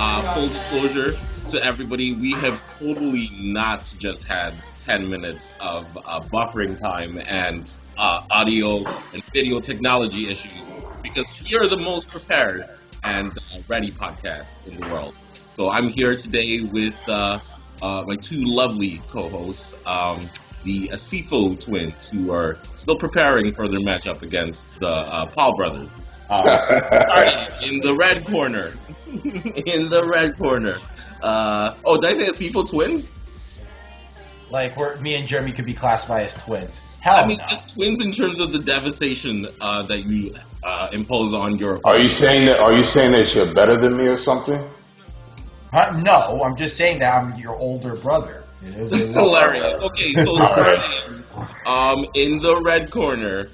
Full disclosure to everybody, we have totally not just had 10 minutes of buffering time and audio and video technology issues because we are the most prepared and ready podcast in the world. So I'm here today with my two lovely co-hosts, the Asiffo twins, who are still preparing for their matchup against the Paul brothers. Starting in the red corner. In the red corner. Did I say Asiffo twins? Like, me and Jeremy could be classified as twins. Hell I mean, no. just twins in terms of the devastation that you impose on your opponent. Are you saying that you're better than me or something? No, I'm just saying that I'm your older brother. This is hilarious. Okay, so starting in the red corner,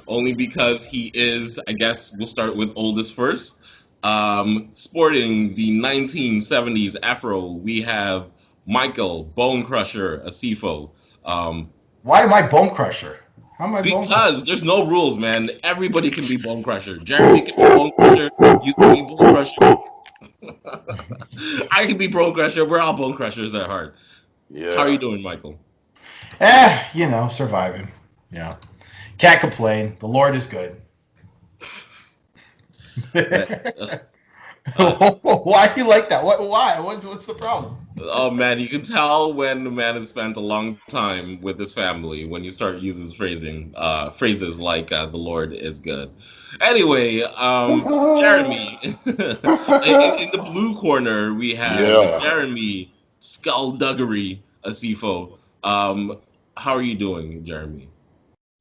only because he is, I guess we'll start with oldest first. Sporting the 1970s afro, we have Michael Bone Crusher Asiffo. Why am I Bone Crusher? How am I Bone Crusher? Because there's no rules, man. Everybody can be Bone Crusher. Jeremy can be Bone Crusher. You can be Bone Crusher. I can be Bone Crusher. We're all Bone Crushers at heart. Yeah. How are you doing, Michael? Surviving. Yeah. Can't complain. The Lord is good. Why do you like that? Why? What's the problem? Oh man, you can tell when the man has spent a long time with his family when you start using phrases like "the Lord is good." Anyway, Jeremy, in the blue corner we have Jeremy Skullduggery Asiffo. How are you doing, Jeremy?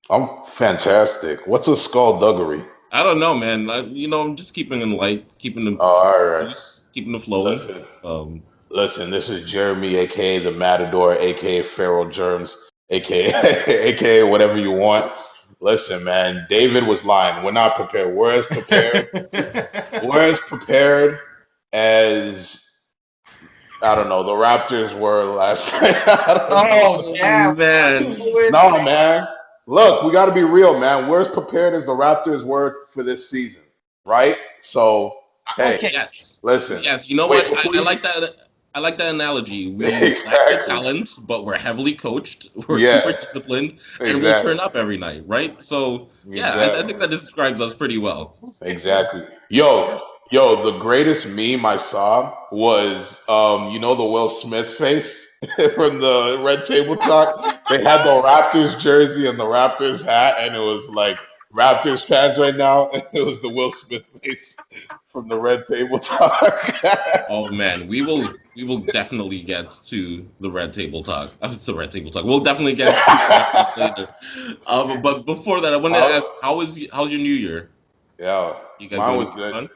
I'm fantastic. What's a skullduggery? I don't know, man. I'm just keeping them light, keeping them all right. loose, keeping them flowing. Listen, this is Jeremy, aka the Matador, aka Feral Germs, aka whatever you want. Listen, man, David was lying. We're not prepared. We're as prepared. We're as prepared as I don't know the Raptors were last night. Damn, man! No, man. Look, we got to be real, man. We're as prepared as the Raptors were for this season, right? So, hey, Okay. Yes. listen. Yes, you know Wait, what? before I like that. I like that analogy. We Exactly. lack the talent, but we're heavily coached. We're super disciplined, and we turn up every night, right? So, I think that describes us pretty well. Exactly. Yo, the greatest meme I saw was, the Will Smith face from the Red Table Talk. They had the Raptors jersey and the Raptors hat, and it was like Raptors fans right now. And it was the Will Smith face from the Red Table Talk. Oh man, we will definitely get to the Red Table Talk. It's the Red Table Talk. We'll definitely get to that later. But before that, I wanted to ask, how's your New Year? Yeah, You guys mine doing was good. fun?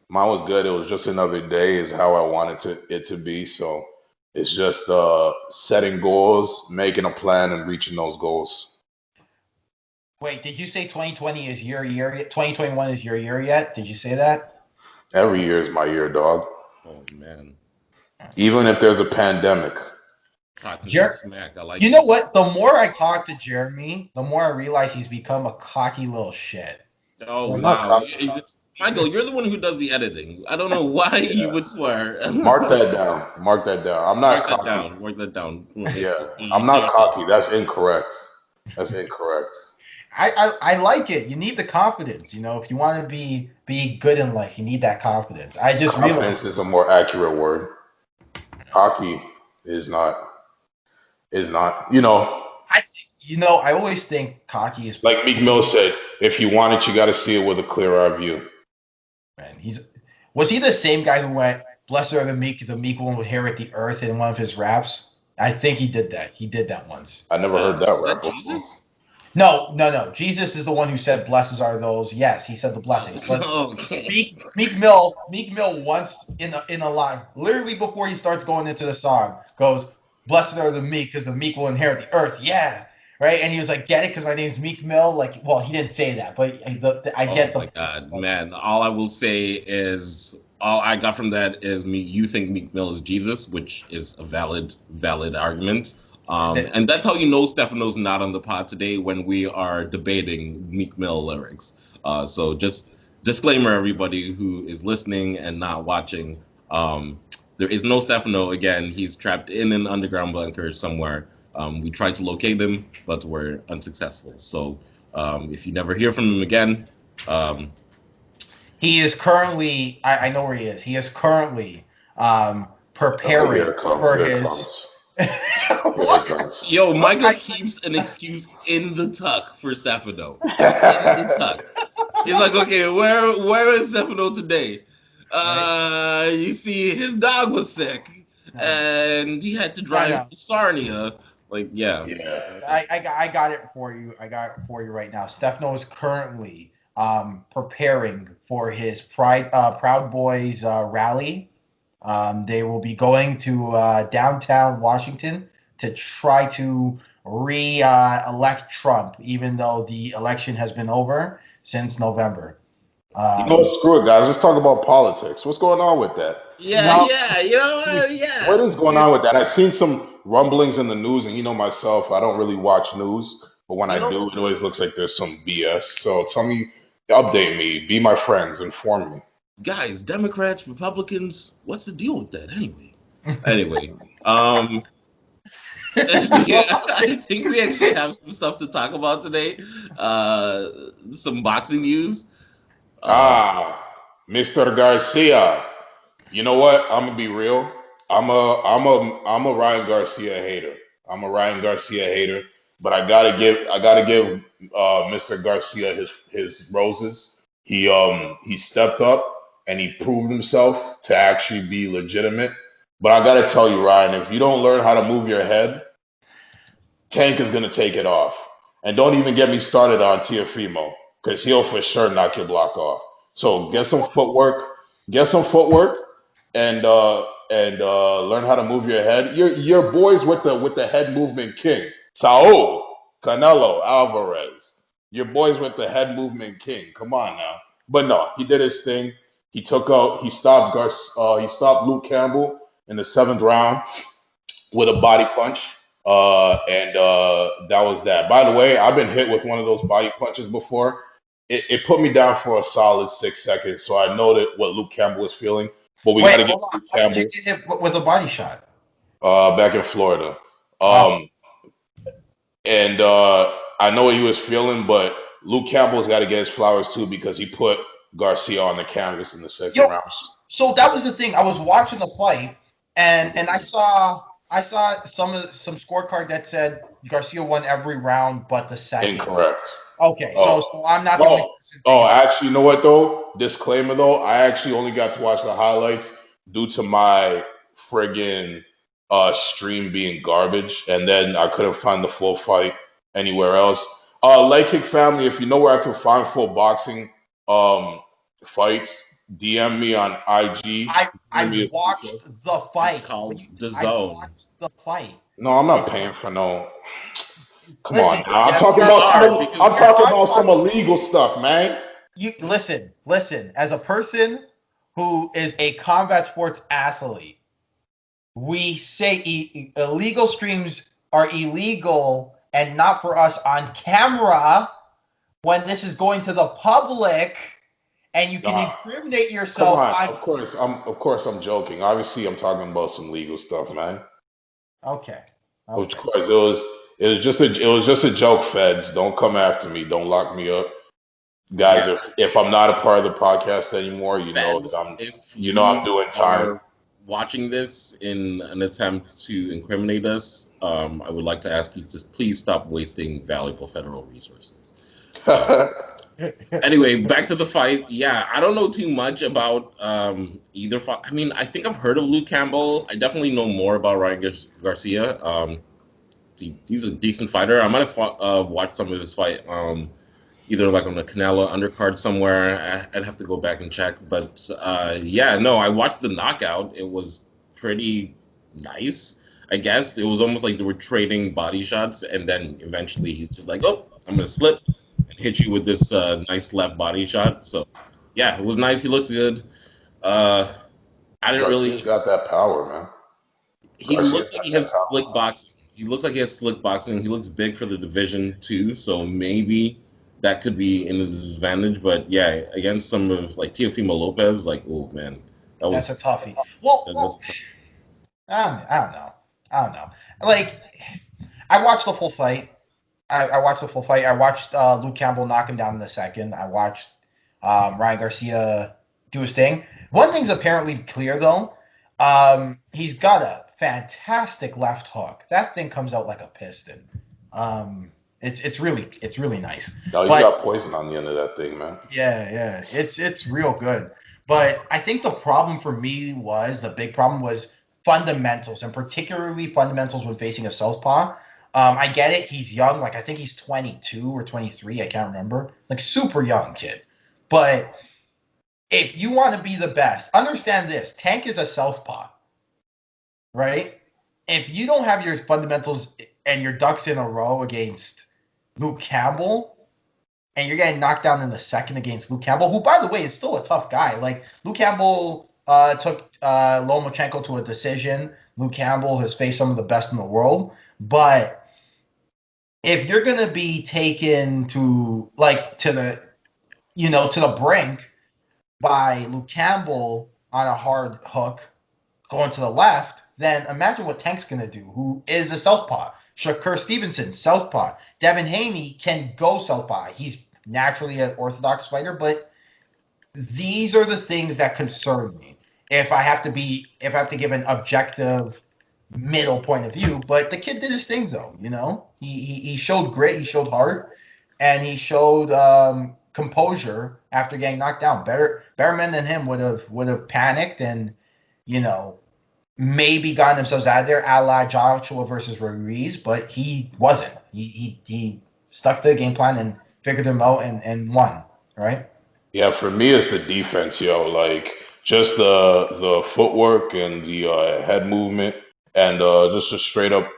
Mine was good. It was just another day, is how I wanted it to be. So it's just setting goals, making a plan, and reaching those goals. Wait, did you say 2020 is your year yet? 2021 is your year yet? Did you say that? Every year is my year, dog. Oh man, Even if there's a pandemic. Smack. I like. You know what? The more I talk to Jeremy, the more I realize he's become a cocky little shit. Oh I'm wow, not Michael, you're the one who does the editing. I don't know why you would swear. Mark that down. Mark that down. I'm not Mark that cocky. down. Mark that down. Yeah, I'm not cocky. That's incorrect. That's incorrect. I like it. You need the confidence. If you want to be good in life, you need that confidence. I just Confidence realized. is a more accurate word. Cocky is not. I always think cocky is. Like Meek Mill said, if you want it, you got to see it with a clear eye view. Man, was he the same guy who went, "Blessed are the meek will inherit the earth" in one of his raps? I think he did that. He did that once. I never heard that Is rap that before. Jesus? No. Jesus is the one who said, "Blessed are those." Yes, he said the blessings. But Okay. Meek Mill once in a line, literally before he starts going into the song, goes, "Blessed are the meek, because the meek will inherit the earth." Yeah, right. And he was like, "Get it? Because my name's Meek Mill." Like, well, he didn't say that, but I get the. Oh my God, man! All I will say is all I got from that is you think Meek Mill is Jesus, which is a valid argument. And that's how you know Stefano's not on the pod today when we are debating Meek Mill lyrics. So just disclaimer, everybody who is listening and not watching. There is no Stefano. Again, he's trapped in an underground bunker somewhere. We tried to locate him, but we're unsuccessful. So if you never hear from him again, um, He is currently. I know where he is. He is currently Oh, preparing here it comes. for Here it his. comes. Here it What? comes. yo, Michael I- keeps an excuse in the tuck for Stefano. In the tuck. He's like, okay, where is Stefano today? Right. You see, his dog was sick, and he had to I drive know. to Sarnia. Like, yeah. Yeah. I got it for you. I got it for you right now. Stefano is currently preparing for his Proud Boys rally. They will be going to downtown Washington to try to re-elect Trump, even though the election has been over since November. You know what? Screw it, guys. Let's talk about politics. What's going on with that? Yeah, No, yeah, you know what? Yeah. What is going on with that? I've seen some rumblings in the news, and you know myself, I don't really watch news, but when You I know do, what? it always looks like there's some BS. So tell me, update me, be my friends, inform me. Guys, Democrats, Republicans, what's the deal with that anyway? Anyway, um, yeah, I think we actually have some stuff to talk about today. Uh, some boxing news. Uh, Ah, Mr. Garcia. You know what? I'm gonna be real. I'm a Ryan Garcia hater. I'm a Ryan Garcia hater, but I gotta give Mr. Garcia his roses. He stepped up and he proved himself to actually be legitimate. But I gotta tell you, Ryan, if you don't learn how to move your head, Tank is gonna take it off. And don't even get me started on Tiafimo, because he'll for sure knock your block off. So get some footwork, and learn how to move your head. Your boys with the head movement king, Saul Canelo Alvarez. Your boys with the head movement king. Come on now. But no, he did his thing. He stopped Luke Campbell in the seventh round with a body punch. And that was that. By the way, I've been hit with one of those body punches before. It put me down for a solid 6 seconds, so I know that what Luke Campbell was feeling. But we got wait, to give hold on. Luke When did you Campbell get hit with a body shot? back in Florida. Oh, Um, and I know what he was feeling, but Luke Campbell's got to get his flowers too because he put Garcia on the canvas in the you second know, round. so that was the thing. I was watching the fight, and I saw some scorecard that said Garcia won every round but the second. Incorrect. Okay, so Oh, so I'm not the only oh, person oh, thinking. actually, you know what though? Disclaimer though, I actually only got to watch the highlights due to my friggin' stream being garbage, and then I couldn't find the full fight anywhere else. Leg Kick family, if you know where I can find full boxing um fights, DM me on IG. Give I me a watched feature. the it's fight. called The I Zone. watched the fight. No, I'm not It's paying for no. Come on listen. now. I'm Yes, talking you You're about are because I'm you're talking about some unpopular. illegal stuff, man. You listen. As a person who is a combat sports athlete, we say illegal streams are illegal and not for us on camera when this is going to the public and you can Nah, incriminate come yourself on. on. Of course I'm joking. Obviously, I'm talking about some legal stuff, man. Okay, Of okay. course, it was just a joke. Feds, don't come after me. Don't lock me up, guys. If yes, if I'm not a part of the podcast anymore, feds, if you know I'm you doing time. are watching this in an attempt to incriminate us, I would like to ask you to please stop wasting valuable federal resources. Uh, Anyway, back to the fight. Yeah, I don't know too much about either fight. I mean, I think I've heard of Luke Campbell. I definitely know more about Ryan Garcia. He's a decent fighter. I might have watched some of his fight, either like on the Canelo undercard somewhere. I'd have to go back and check. But yeah, no, I watched the knockout. It was pretty nice. I guess it was almost like they were trading body shots, and then eventually he's just like, "Oh, I'm gonna slip and hit you with this nice left body shot." So yeah, it was nice. He looks good. Uh, I didn't Garcia's really. got that power, man. He Garcia's looks like got he that has power. slick boxing. He looks like he has slick boxing. He looks big for the division too, so maybe that could be in his advantage. But yeah, against some of like Teofimo Lopez, like oh man, That That's a was toughie. Well, that's I don't know. I don't know. Like, I watched the full fight. I watched the full fight. I watched Luke Campbell knock him down in the second. I watched Ryan Garcia do his thing. One thing's apparently clear though. He's got a fantastic left hook. That thing comes out like a piston. It's really nice. No, he's But got poison on the end of that thing, man. yeah, it's real good. But I think the problem for me was the big problem was fundamentals, and particularly fundamentals when facing a southpaw. I get it. He's young. Like I think he's 22 or 23. I can't remember. Like super young kid. But if you want to be the best, understand this. Tank is a southpaw, right? If you don't have your fundamentals and your ducks in a row against Luke Campbell, and you're getting knocked down in the second against Luke Campbell, who, by the way, is still a tough guy. Like, Luke Campbell took Lomachenko to a decision. Luke Campbell has faced some of the best in the world. But if you're going to be taken to the brink by Luke Campbell on a hard hook going to the left, then imagine what Tank's going to do, who is a southpaw. Shakur Stevenson, southpaw. Devin Haney can go southpaw. He's naturally an orthodox fighter, but these are the things that concern me. If I have to give an objective middle point of view, but the kid did his thing though, He showed grit, he showed heart, and he showed composure after getting knocked down. Better men than him would have panicked and, maybe gotten themselves out of there, a la Joshua versus Ruiz, but he wasn't. He stuck to the game plan and figured him out and won, right? Yeah, for me, it's the defense, yo. Like just the footwork and the head movement and just the straight up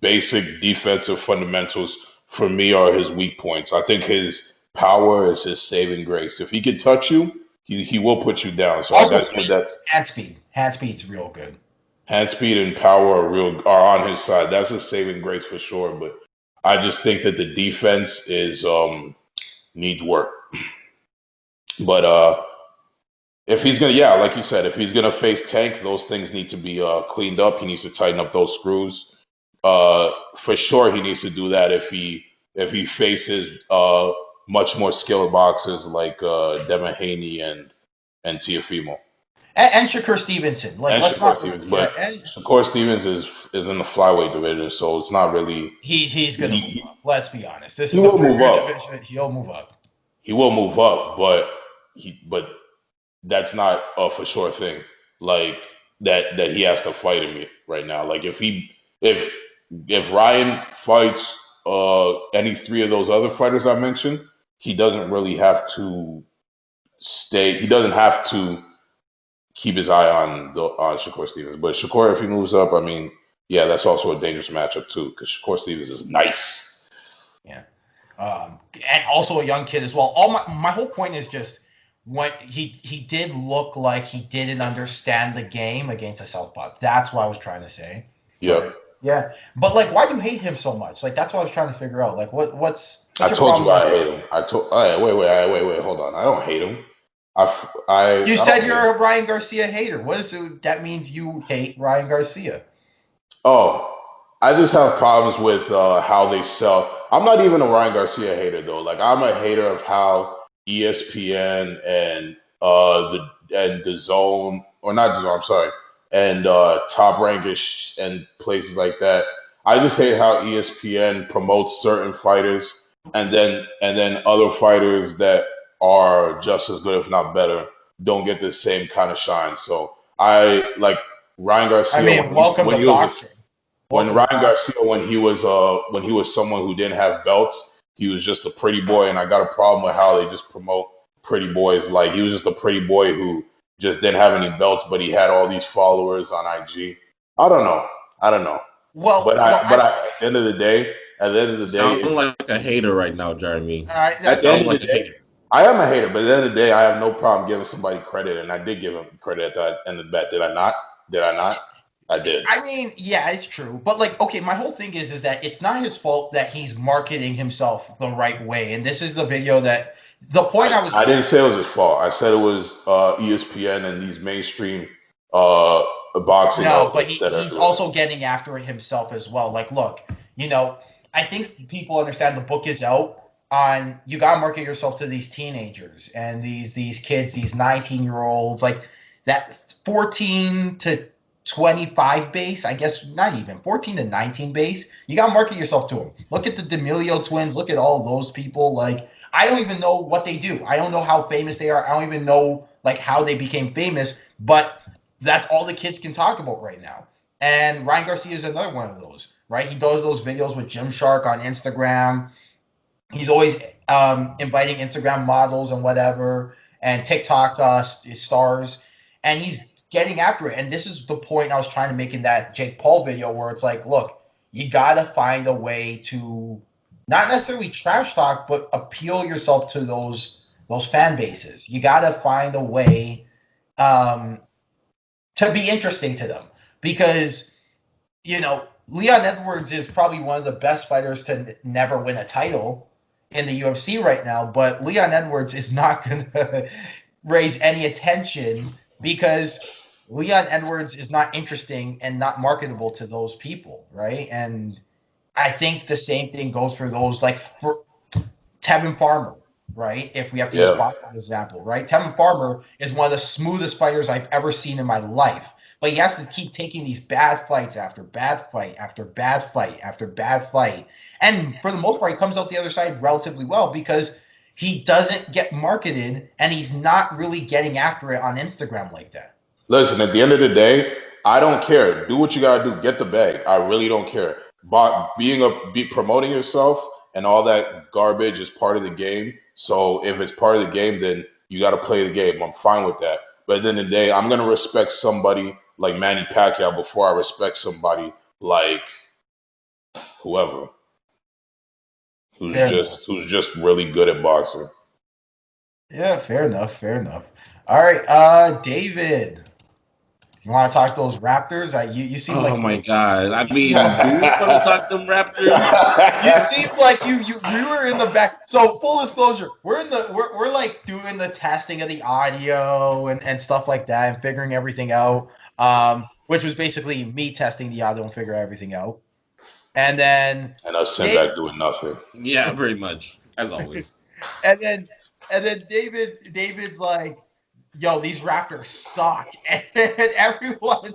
basic defensive fundamentals for me are his weak points. I think his power is his saving grace. If he can touch you, he will put you down. So Also, I think that hand speed. Hand speed's real good. hand speed and power are on his side. That's a saving grace for sure. But I just think that the defense is needs work. But if he's gonna, yeah, like you said, if he's gonna face Tank, those things need to be cleaned up. He needs to tighten up those screws. For sure, he needs to do that if he faces much more skilled boxers like Devin Haney and Tiafimo. And Shakur Stevenson. Like, And let's Shakur not. Stevens, Yeah, but and Shakur Stevens is in the flyweight division, so it's not really. he's gonna move He, up. Let's be honest. This he is a will move bigger up. division. He'll move up. He will move up, but that's not a for sure thing. Like that he has to fight him right now. Like if Ryan fights any three of those other fighters I mentioned, he doesn't really have to stay. He doesn't have to keep his eye on Shakur Stevens. But Shakur, if he moves up, I mean, yeah, that's also a dangerous matchup too, because Shakur Stevens is nice. Yeah. And also a young kid as well. All my whole point is just when he did look like he didn't understand the game against a southpaw. That's what I was trying to say. Yeah. Yeah. But like, why do you hate him so much? Like, that's what I was trying to figure out. Like, what's I your told you problem I hate him. Wait, hold on. I don't hate him. You I said don't you're hate him. a Ryan Garcia hater. What is it? That means you hate Ryan Garcia. Oh, I just have problems with how they sell. I'm not even a Ryan Garcia hater though. Like I'm a hater of how ESPN and the Zone or not the Zone. I'm sorry, and Top Rankish and places like that. I just hate how ESPN promotes certain fighters and then other fighters that are just as good if not better don't get the same kind of shine. So I like Ryan I Garcia mean, welcome when to he was a boxing. when Welcome to Ryan boxing. Garcia when he was someone who didn't have belts, he was just a pretty boy, and I got a problem with how they just promote pretty boys. Like he was just a pretty boy who just didn't have any belts, but he had all these followers on IG. I don't know. Well, At the end of the day, sound like a hater right now, Jeremy. at the end Sound of the like a day, hater. I am a hater, but at the end of the day, I have no problem giving somebody credit, and I did give him credit at the end of the bet. Did I not? Did I not? I did. I mean, yeah, it's true. But like, okay, my whole thing is that it's not his fault that he's marketing himself the right way. And this is the video that The point I was I didn't say it was his fault. I said it was ESPN and these mainstream uh, boxing No, but outlets that are he's doing it. also getting after it himself as well. Like, look, I think people understand the book is out on you gotta market yourself to these teenagers and these kids, these 19-year-olds, like that 14 to 25 base, I guess not even 14 to 19 base. You gotta market yourself to them. Look at the D'Amelio twins. Look at all those people. Like, I don't even know what they do. I don't know how famous they are. I don't even know like how they became famous, but that's all the kids can talk about right now. And Ryan Garcia is another one of those, right? He does those videos with Gymshark on Instagram. He's always inviting Instagram models and whatever, and TikTok stars, and he's getting after it. And this is the point I was trying to make in that Jake Paul video, where it's like, look, you gotta find a way to not necessarily trash talk, but appeal yourself to those fan bases. You gotta find a way um, to be interesting to them because Leon Edwards is probably one of the best fighters to never win a title in the UFC right now, but Leon Edwards is not going to raise any attention because Leon Edwards is not interesting and not marketable to those people, right? And I think the same thing goes for those like for Tevin Farmer, right? If we have to use Yeah. boxing as an example, right? Tevin Farmer is one of the smoothest fighters I've ever seen in my life. But he has to keep taking these bad fights after bad fight after bad fight after bad fight. And for the most part, he comes out the other side relatively well because he doesn't get marketed and he's not really getting after it on Instagram like that. Listen, at the end of the day, I don't care. Do what you gotta do. Get the bag. I really don't care. But promoting yourself and all that garbage is part of the game. So if it's part of the game, then you gotta play the game. I'm fine with that. But at the end of the day, I'm gonna respect somebody like Manny Pacquiao before I respect somebody like whoever Fair enough. who's just really good at boxing. Yeah, fair enough. Fair enough. All right, David. You want to talk those Raptors? You seem Oh like my you God. I you seem mean, do we want to talk them Raptors? you seem like you were in the back. So full disclosure, we're like doing the testing of the audio and stuff like that and figuring everything out. Which was basically me testing the audio and figure everything out. And then And us sitting Dave, back doing nothing. Yeah, pretty much, as always. and then David's like, yo, these Raptors suck. And everyone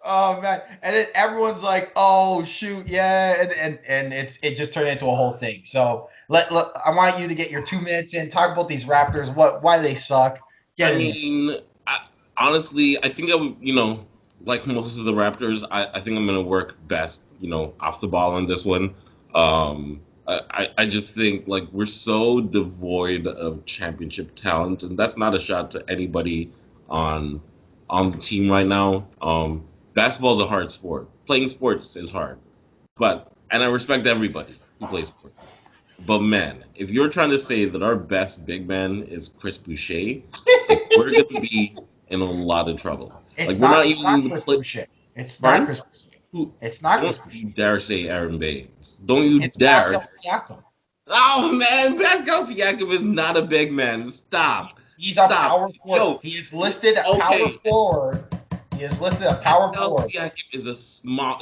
Oh man! And then everyone's like, "Oh shoot, yeah!" And it just turned into a whole thing. So I want you to get your 2 minutes in, talk about these Raptors, why they suck. I Get in there. mean, honestly, I think like most of the Raptors, I think I'm gonna work best, off the ball on this one. I just think like we're so devoid of championship talent, and that's not a shot to anybody on on the team right now. Basketball is a hard sport. Playing sports is hard, and I respect everybody who plays sports. But man, if you're trying to say that our best big man is Chris Boucher, like we're gonna be in a lot of trouble. Like we're not It's not even Chris play. Boucher. It's not Pardon? Chris Boucher. Who? It's not Chris Don't Boucher. you dare say Aaron Baines. Don't you It's dare. Pascal Siakam. Oh man, Pascal Siakam is not a big man. Stop. He's a Stop. power forward. Yo, He is listed at power okay. forward. He is listed at power Pascal forward. Siakam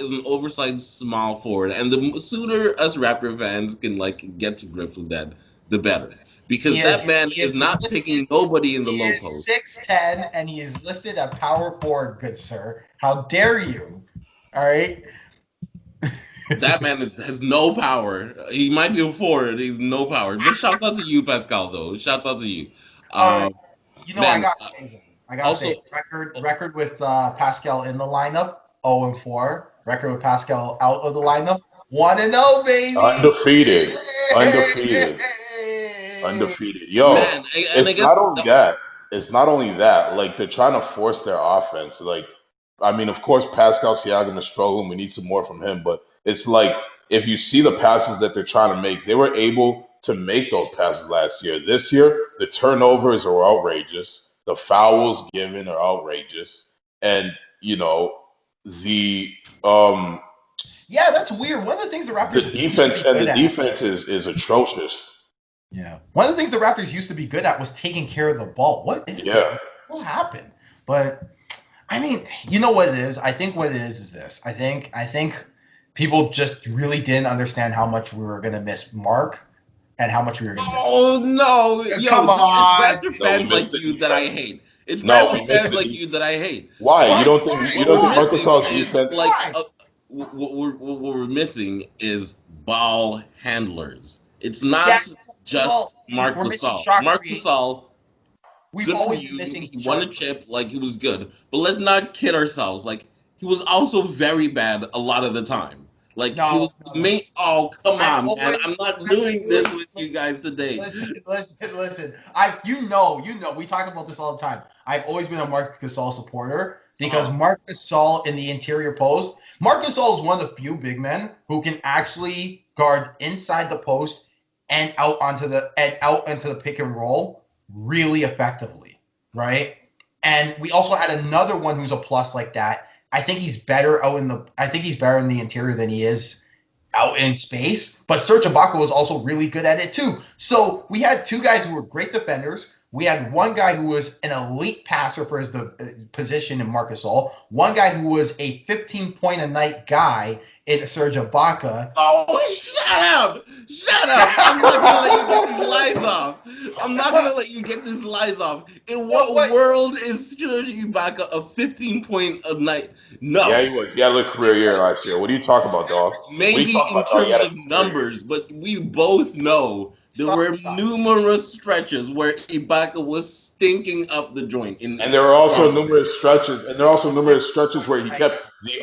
is an oversized small forward, and the sooner us Raptor fans can like get to grips with that, the better. Because that man He is is not listed picking nobody in the He low is post. 6'10 and he is listed at power forward, good sir. How dare you? All right. That man has no power. He might be a forward. He's no power. But shouts out to you, Pascal. Though shouts out to you. All right. I Man. gotta say though. I gotta Also, say record with Pascal in the lineup, 0-4. Record with Pascal out of the lineup, 1-0, baby. Undefeated. Undefeated. Undefeated. Yo, man, and I it's not guess only that. It's not only that. Like they're trying to force their offense. Like, I mean, of course, Pascal Siakam is struggling. We need some more from him. But it's like if you see the passes that they're trying to make, they were able to make those passes last year. This year, the turnovers are outrageous. The fouls given are outrageous, and you know the um Yeah, that's weird. One of the things the the Raptors used to defense be and good the at. defense is atrocious. Yeah. One of the things the Raptors used to be good at was taking care of the ball. What is that? What happened? But I mean, you know what it is? I think what it is this. I think people just really didn't understand how much we were gonna miss Mark and how much we were gonna miss. Oh no, Come yo, it's on. Raptor No, we fans missed like the you that I defense. hate. It's No, Raptor we missed fans the like defense. you that I hate. Why? You What don't think Why? you what don't we're think Why? Marcus missing Gasol's is defense? like Why? what we're missing is ball handlers. It's Yeah. not Well, just Marc we're missing Gasol. shot Marc creation. Gasol, We've good for always been you. missing He won a shot. chip, like it was good. But let's not kid ourselves. Like he was also very bad a lot of the time. Like he No, was no, the no. main. Oh come I've on, man! always, I'm not I've doing this always, with you guys today. listen. You know, we talk about this all the time. I've always been a Marc Gasol supporter because Oh, Marc Gasol in the interior post, Marc Gasol is one of the few big men who can actually guard inside the post and out into the pick and roll really effectively, right? And we also had another one who's a plus like that. I think he's better in the interior than he is out in space, but Serge Ibaka was also really good at it too. So we had two guys who were great defenders. We had one guy who was an elite passer for his position in Marc Gasol, one guy who was a 15-point a night guy in Serge Ibaka. oh, shut up! Shut up! I'm not gonna let you get these lies off. I'm not gonna let you get these lies off. In No, what what? world is Serge Ibaka a 15-point a night? Yeah, No. he was. He had a career year last year. What are you talking about, dog? What are you Maybe talking in about, dog? He had terms a of career year. numbers, but we both know there were Stop. numerous stretches where Ibaka was stinking up the joint in And there are also Toronto. numerous stretches, and there are also numerous stretches where he Right. kept the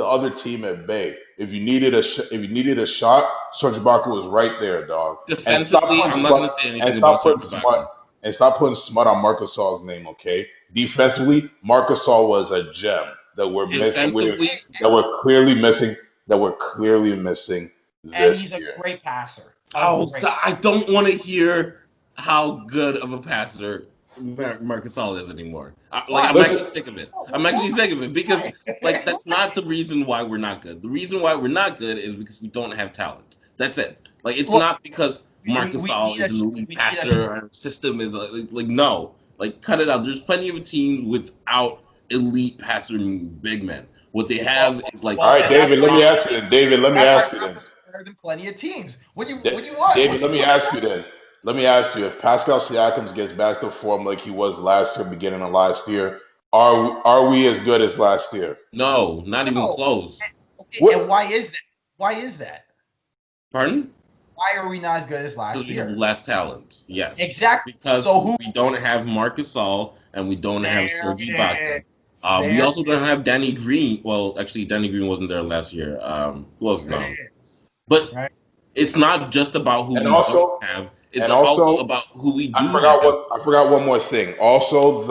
other team at bay. If you needed if you needed a shot, Serge Ibaka was right there, dog. And stop Defensively, putting I'm not smut going to say and anything about stop Serge putting smut Ibaka. and stop putting smut on Marcus Gasol's name, okay? Defensively, Marcus Gasol was a gem that Defensively, we're clearly missing that we're clearly missing And this he's a year. great passer. oh, so I don't want to hear how good of a passer Marcus Gasol is anymore. Why? I'm actually Listen, sick of it. I'm actually sick of it because that's not the reason why we're not good. The reason why we're not good is because we don't have talent. That's it. Like it's Well, not because Marcus we Gasol need is an elite we need a passer. Our system is like no. Like cut it out. There's plenty of teams without elite passer big men. What they have is like all right, and that's David, let why me ask you then. David, let me that's why ask you then. Raptors are better than plenty of teams. What do you want? David, let me ask you then. Let me ask you, if Pascal Siakam gets back to form like he was last year, beginning of last year, are we as good as last year? no, not even No. close. Okay, and What? why is that? Why is that? Pardon? Why are we not as good as Because last we have year? less talent. Yes, Exactly. because So who? we don't have Marcus Gasol and we don't have There Serge Ibaka. it is. We There also it don't have Danny Green. Well, actually, Danny Green wasn't there last year. Who else? there No. it is. But Right. it's not just about who And we don't also, have. It's and also also, about who we I do forgot have. what I forgot one more thing. Also,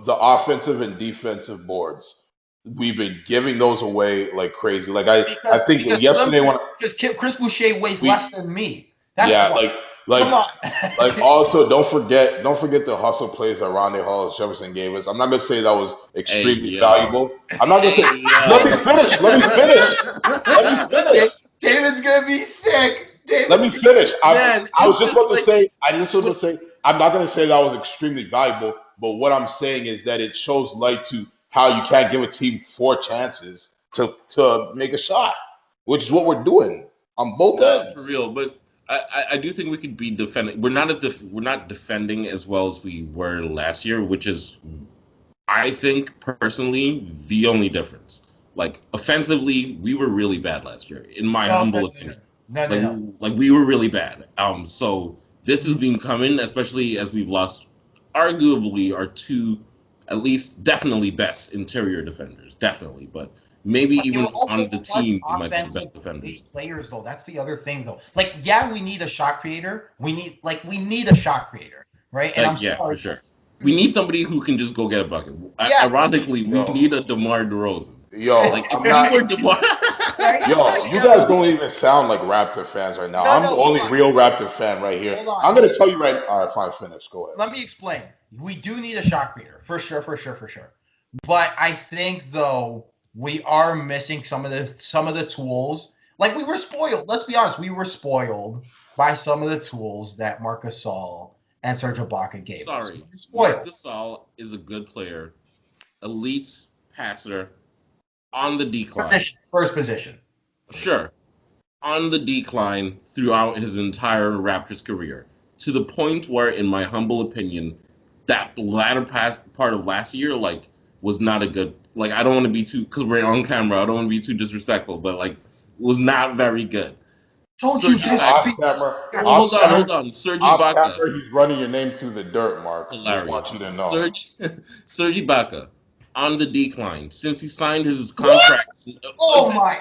the offensive and defensive boards. We've been giving those away like crazy. Like I Because think yesterday when Chris Boucher weighs less we than me. That's yeah why. like Come on. also don't forget the hustle plays that Rondé Hall Jefferson gave us. I'm not gonna say that was Hey extremely yo, valuable. I'm not gonna say hey let me yo. finish. Let me finish. Let me finish. David's gonna be sick. Let David's me gonna finish. Man, I was it's just just about to like say I just was about when to say I'm not gonna say that was extremely valuable, but what I'm saying is that it shows light to how you can't give a team four chances to make a shot, which is what we're doing on both nah, for ends. real. But I do think we could be defending. We're not defending as well as we were last year, which is I think personally the only difference. Like offensively, we were really bad last year, in my no, humble opinion. no, no, Like no. like we were really bad. So this has No. been coming, especially as we've lost arguably our two, at least definitely best interior defenders, definitely. But maybe But there even were also on the less team, we might be the offensive best defenders. players though. That's the other thing though. Like, yeah, we need a shot creator. We need a shot creator, right? And I'm Like yeah, for sorry. sure. We need somebody who can just go get a bucket. Yeah, Ironically, we Yo, need a DeMar DeRozan. yo, Like if I'm we not. were DeMar. right. Yo, you guys don't even sound like Raptor fans right now. No, I'm no, the hold only on, real Raptor fan right here. hold on. I'm gonna tell you right. All right, fine, finish. Go ahead. Let me explain. We do need a shot creator for sure, for sure, for sure. But I think though we are missing some of the tools. Like we were spoiled. Let's be honest, we were spoiled by some of the tools that Marc Gasol and Serge Ibaka gave us. Sorry, Marc Spoiled. Gasol is a good player, elite passer, on the decline. First position. Sure, on the decline throughout his entire Raptors career, to the point where, in my humble opinion, that latter part of last year, like, was not a good. Like, I don't want to be too, because we're on camera, I don't want to be too disrespectful, but like, was not very good. Told you Serge this. Off Ibaka. camera, Hold on. Serge off Ibaka, camera, he's running your name through the dirt, Mark. Just hilarious. want you to know. Serge Ibaka on the decline since he signed his contract. Oh my!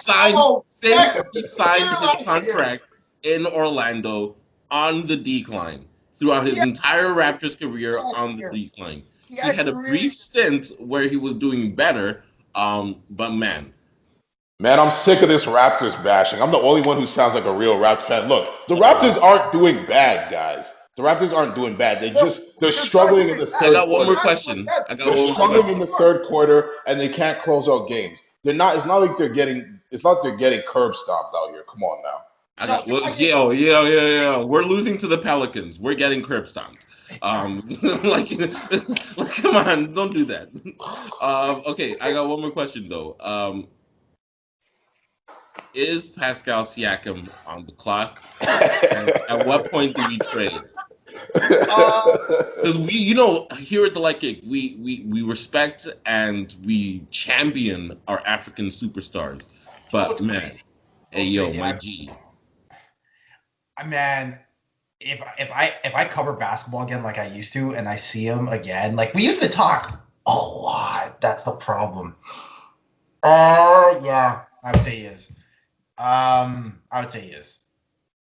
Since he signed his contract in Orlando, on the decline throughout his entire Raptors career, on the decline. He had a brief stint where he was doing better, but man, Man, I'm sick of this Raptors bashing. I'm the only one who sounds like a real Raptors fan. Look, the Raptors aren't doing bad, guys. The Raptors aren't doing bad. They're struggling in this I third got one more quarter. question. They're struggling in the third quarter, and they can't close out games. They're not. It's not like they're getting. It's not like they're getting curb stomped out here. Come on now. Yeah. We're losing to the Pelicans. We're getting curb stomped. Like, come on, don't do that. Okay, I got one more question though. Is Pascal Siakam on the clock? And at what point do we trade? Because here at the Light Kick, we respect and we champion our African superstars. But man, hey yo, my G. Man, if I cover basketball again like I used to, and I see him again, like we used to talk a lot. That's the problem. Yeah, I would say he is.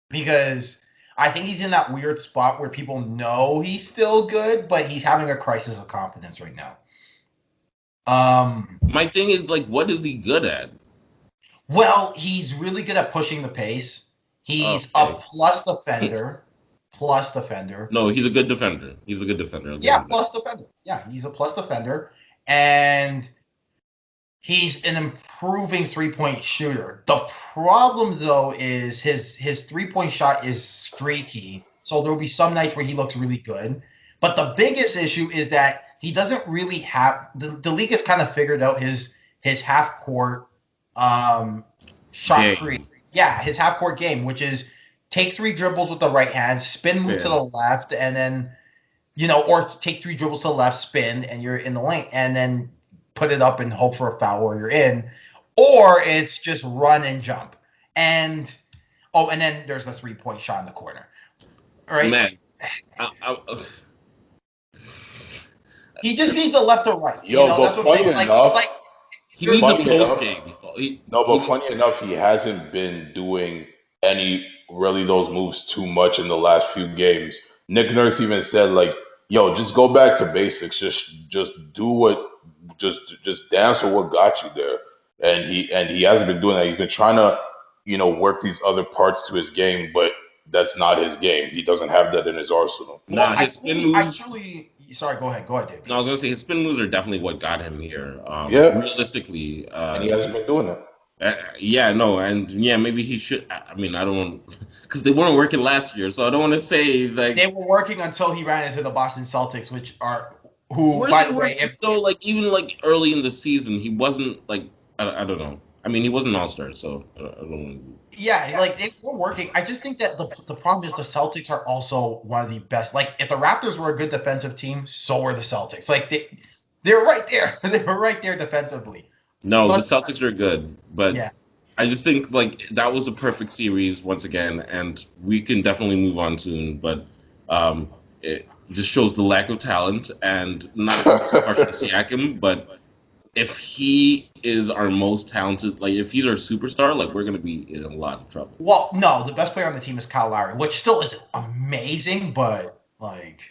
Because I think he's in that weird spot where people know he's still good, but he's having a crisis of confidence right now. My thing is, like, what is he good at? Well, he's really good at pushing the pace. He's a plus defender. No, he's a good defender. He's a good defender. Yeah, plus defender. Yeah, he's a plus defender. And he's an improving three-point shooter. The problem, though, is his three-point shot is streaky. So there will be some nights where he looks really good. But the biggest issue is that he doesn't really have – the league has kind of figured out his half-court shot create. Yeah, his half-court game, which is take 3 dribbles with the right hand, spin, move to the left, and then – or take 3 dribbles to the left, spin, and you're in the lane. And then – put it up and hope for a foul or you're in, or it's just run and jump. And then there's the 3-point shot in the corner. All right? Man. He just needs a left or right. But funny enough, he needs a post game. But funny enough, he hasn't been doing those moves too much in the last few games. Nick Nurse even said, like, yo, just go back to basics. Just do what. Just dance with what got you there, and he hasn't been doing that. He's been trying to, work these other parts to his game, but that's not his game. He doesn't have that in his arsenal. His spin moves. Sorry, go ahead, David. No, I was gonna say his spin moves are definitely what got him here. Realistically, and he hasn't been doing that. Maybe he should. I mean, I don't want because they weren't working last year, so I don't want to say like they were working until he ran into the Boston Celtics, which are. Who, by the way, even early in the season, he wasn't like I don't know. I mean, he wasn't an all-star, so I don't know. Yeah, like they were working. I just think that the problem is the Celtics are also one of the best. Like if the Raptors were a good defensive team, so were the Celtics. Like they're right there. They were right there defensively. No, the Celtics are good, but I just think like that was a perfect series once again, and we can definitely move on soon. But it just shows the lack of talent, and not just partial Siakam, but if he is our most talented, like if he's our superstar, like we're gonna be in a lot of trouble. Well, no, the best player on the team is Kyle Lowry, which still isn't amazing, but like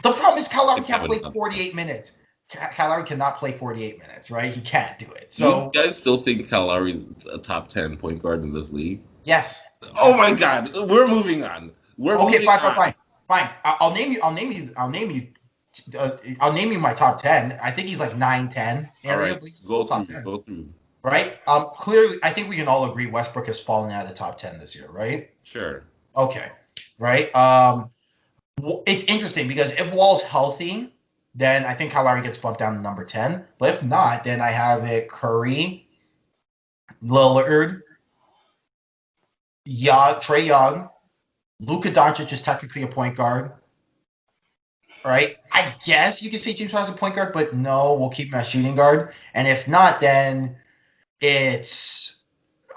the problem is Kyle Lowry can't play 48 minutes. Kyle Lowry cannot play 48 minutes, right? He can't do it. So you guys still think Kyle Lowry's a top 10 point guard in this league? Yes. Oh my God, we're moving on. Fine. I'll name you my top 10. I think he's like 9-10 area. All right, go through. Right? Clearly, I think we can all agree Westbrook has fallen out of the top 10 this year, right? Sure. Okay. Right. It's interesting because if Wall's healthy, then I think Kyle Lowry gets bumped down to number 10. But if not, then I have it Curry, Lillard, Trey Young, Luka Doncic is technically a point guard. Right? I guess you could say James Harden's a point guard, but no, we'll keep him at shooting guard. And if not, then it's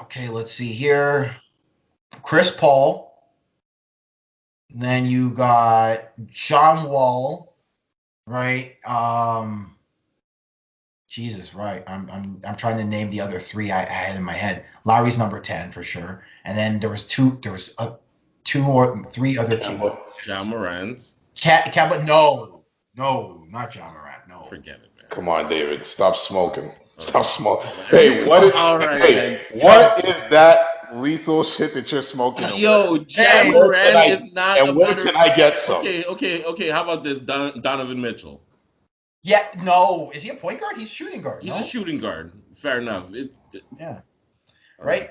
okay. Let's see here. Chris Paul. Then you got John Wall, right? Jesus, right? I'm trying to name the other three I had in my head. Lowry's number 10 for sure, and then there was two or three other people. Ja Morant. Kemba, no, not John Morant, no. Forget it, man. Come on, David. Stop smoking. Stop smoking. Okay. Hey, what is, All right, hey, what is that lethal shit that you're smoking? Yo, Ja Hey, Morant is not a And where better. can I get some? Okay. How about this, Donovan Mitchell? Yeah, no. Is he a point guard? He's a shooting guard. He's no? a shooting guard. Fair enough. Yeah. Right?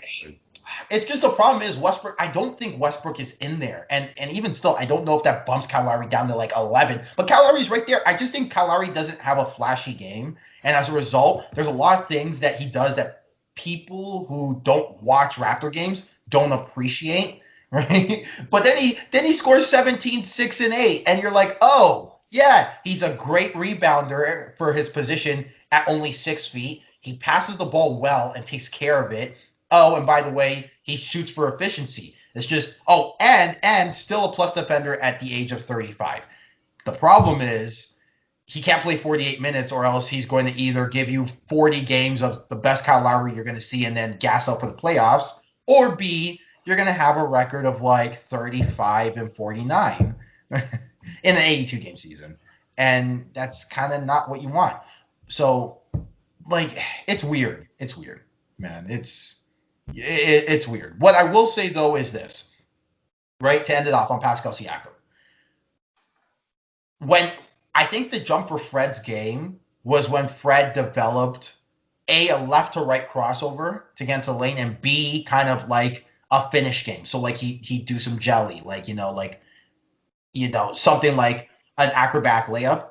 It's just the problem is Westbrook. I don't think Westbrook is in there, and even still, I don't know if that bumps Kyle Lowry down to like 11. But Kyle Lowry's right there. I just think Kyle Lowry doesn't have a flashy game, and as a result, there's a lot of things that he does that people who don't watch Raptor games don't appreciate, right? But then he scores 17, 6, and 8, and you're like, oh yeah, he's a great rebounder for his position at only 6 feet. He passes the ball well and takes care of it. Oh, and by the way, he shoots for efficiency. It's just, and still a plus defender at the age of 35. The problem is he can't play 48 minutes or else he's going to either give you 40 games of the best Kyle Lowry you're going to see and then gas up for the playoffs, or B, you're going to have a record of like 35 and 49 in an 82-game season. And that's kind of not what you want. So, like, it's weird. It's weird, man. It's weird. What I will say, though, is this, right, to end it off on Pascal Siakam. When I think the jump for Fred's game was when Fred developed a left to right crossover to get into the lane, and B, kind of like a finish game. So, like, he'd do some jelly, something like an acrobatic layup.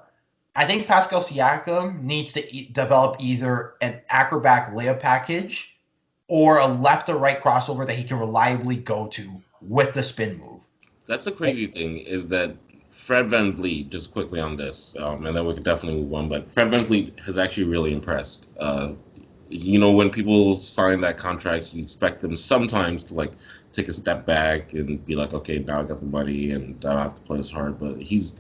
I think Pascal Siakam needs to develop either an acrobatic layup package or a left to right crossover that he can reliably go to with the spin move. That's the crazy thing is that Fred VanVleet, just quickly on this, and then we could definitely move on, but Fred VanVleet has actually really impressed. When people sign that contract, you expect them sometimes to like take a step back and be like, okay, now I got the money and I don't have to play as hard, but he's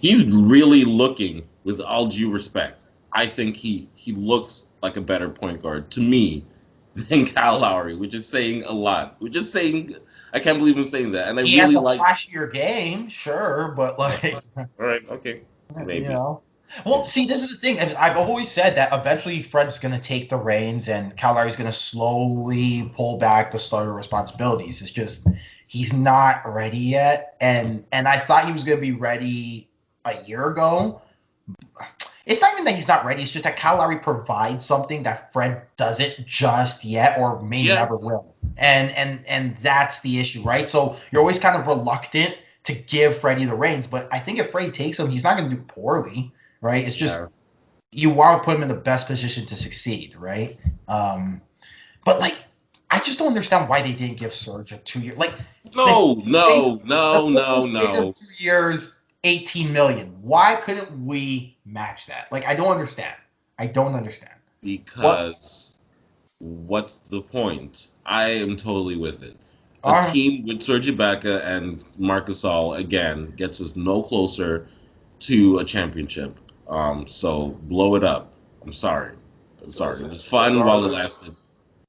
really looking, with all due respect, I think he looks like a better point guard to me than Kyle Lowry, which is saying a lot. I can't believe I'm saying that. And he has a flashier game, sure, but like, all right, okay, maybe. Well, see, this is the thing. I've always said that eventually Fred's going to take the reins and Kyle Lowry's going to slowly pull back the starter responsibilities. It's just he's not ready yet, and I thought he was going to be ready a year ago. It's not even that he's not ready. It's just that Kyle Lowry provides something that Fred doesn't just yet or may never will. And that's the issue, right? So you're always kind of reluctant to give Freddie the reins. But I think if Freddie takes him, he's not going to do poorly, right? It's just you want to put him in the best position to succeed, right? But, like, I just don't understand why they didn't give Serge a 2 year. Like, no. 2 years, $18 million. Why couldn't we match that? Like, I don't understand. Because what's the point? I am totally with it. A team with Serge Ibaka and Marc Gasol, again, gets us no closer to a championship. So blow it up. I'm sorry. It was fun while it lasted.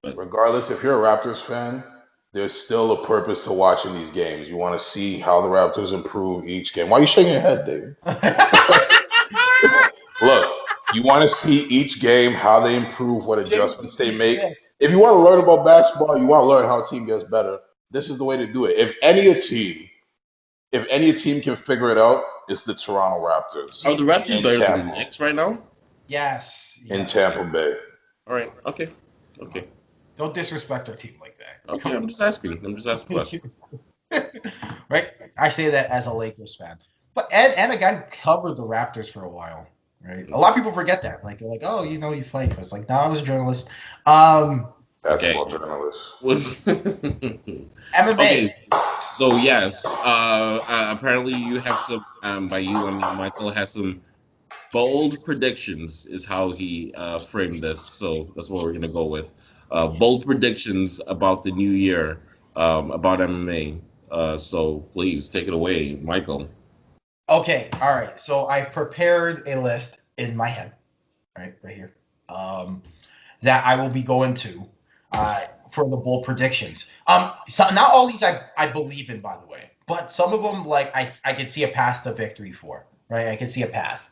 But regardless, if you're a Raptors fan, there's still a purpose to watching these games. You want to see how the Raptors improve each game. Why are you shaking your head, Dave? Look, you want to see each game, how they improve, what adjustments they make. If you want to learn about basketball, you want to learn how a team gets better, this is the way to do it. If any team can figure it out, it's the Toronto Raptors. Are the Raptors better than the Knicks right now? Yes. In Tampa Bay. All right. Okay. Don't disrespect our team like that. Okay, I'm just asking questions. Right? I say that as a Lakers fan. But and a guy who covered the Raptors for a while, right? A lot of people forget that. Like they're like, oh, you fight. But it's like, no, I was a journalist. Okay. Basketball journalist. MMA. Okay. So yes, apparently you have some. By you, I mean Michael has some bold predictions. Is how he framed this. So that's what we're gonna go with. Bold predictions about the new year, about MMA. So please take it away, Michael. Okay, all right. So I've prepared a list in my head, right here, that I will be going to for the bold predictions. So not all these I believe in, by the way, but some of them like I can see a path to victory for, right? I can see a path.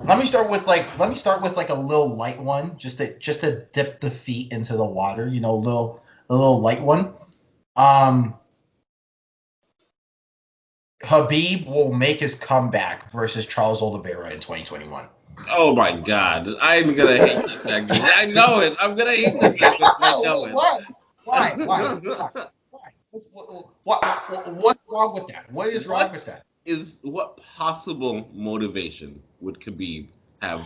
Let me start with a little light one, just to dip the feet into the water, a little light one. Um, Habib will make his comeback versus Charles Oliveira in 2021. Oh my God, I'm gonna hate this segment. I know it. I'm gonna hate this segment. I know it. What? Why? Why? Why? What's wrong with that? What is wrong with that? What possible motivation would Khabib have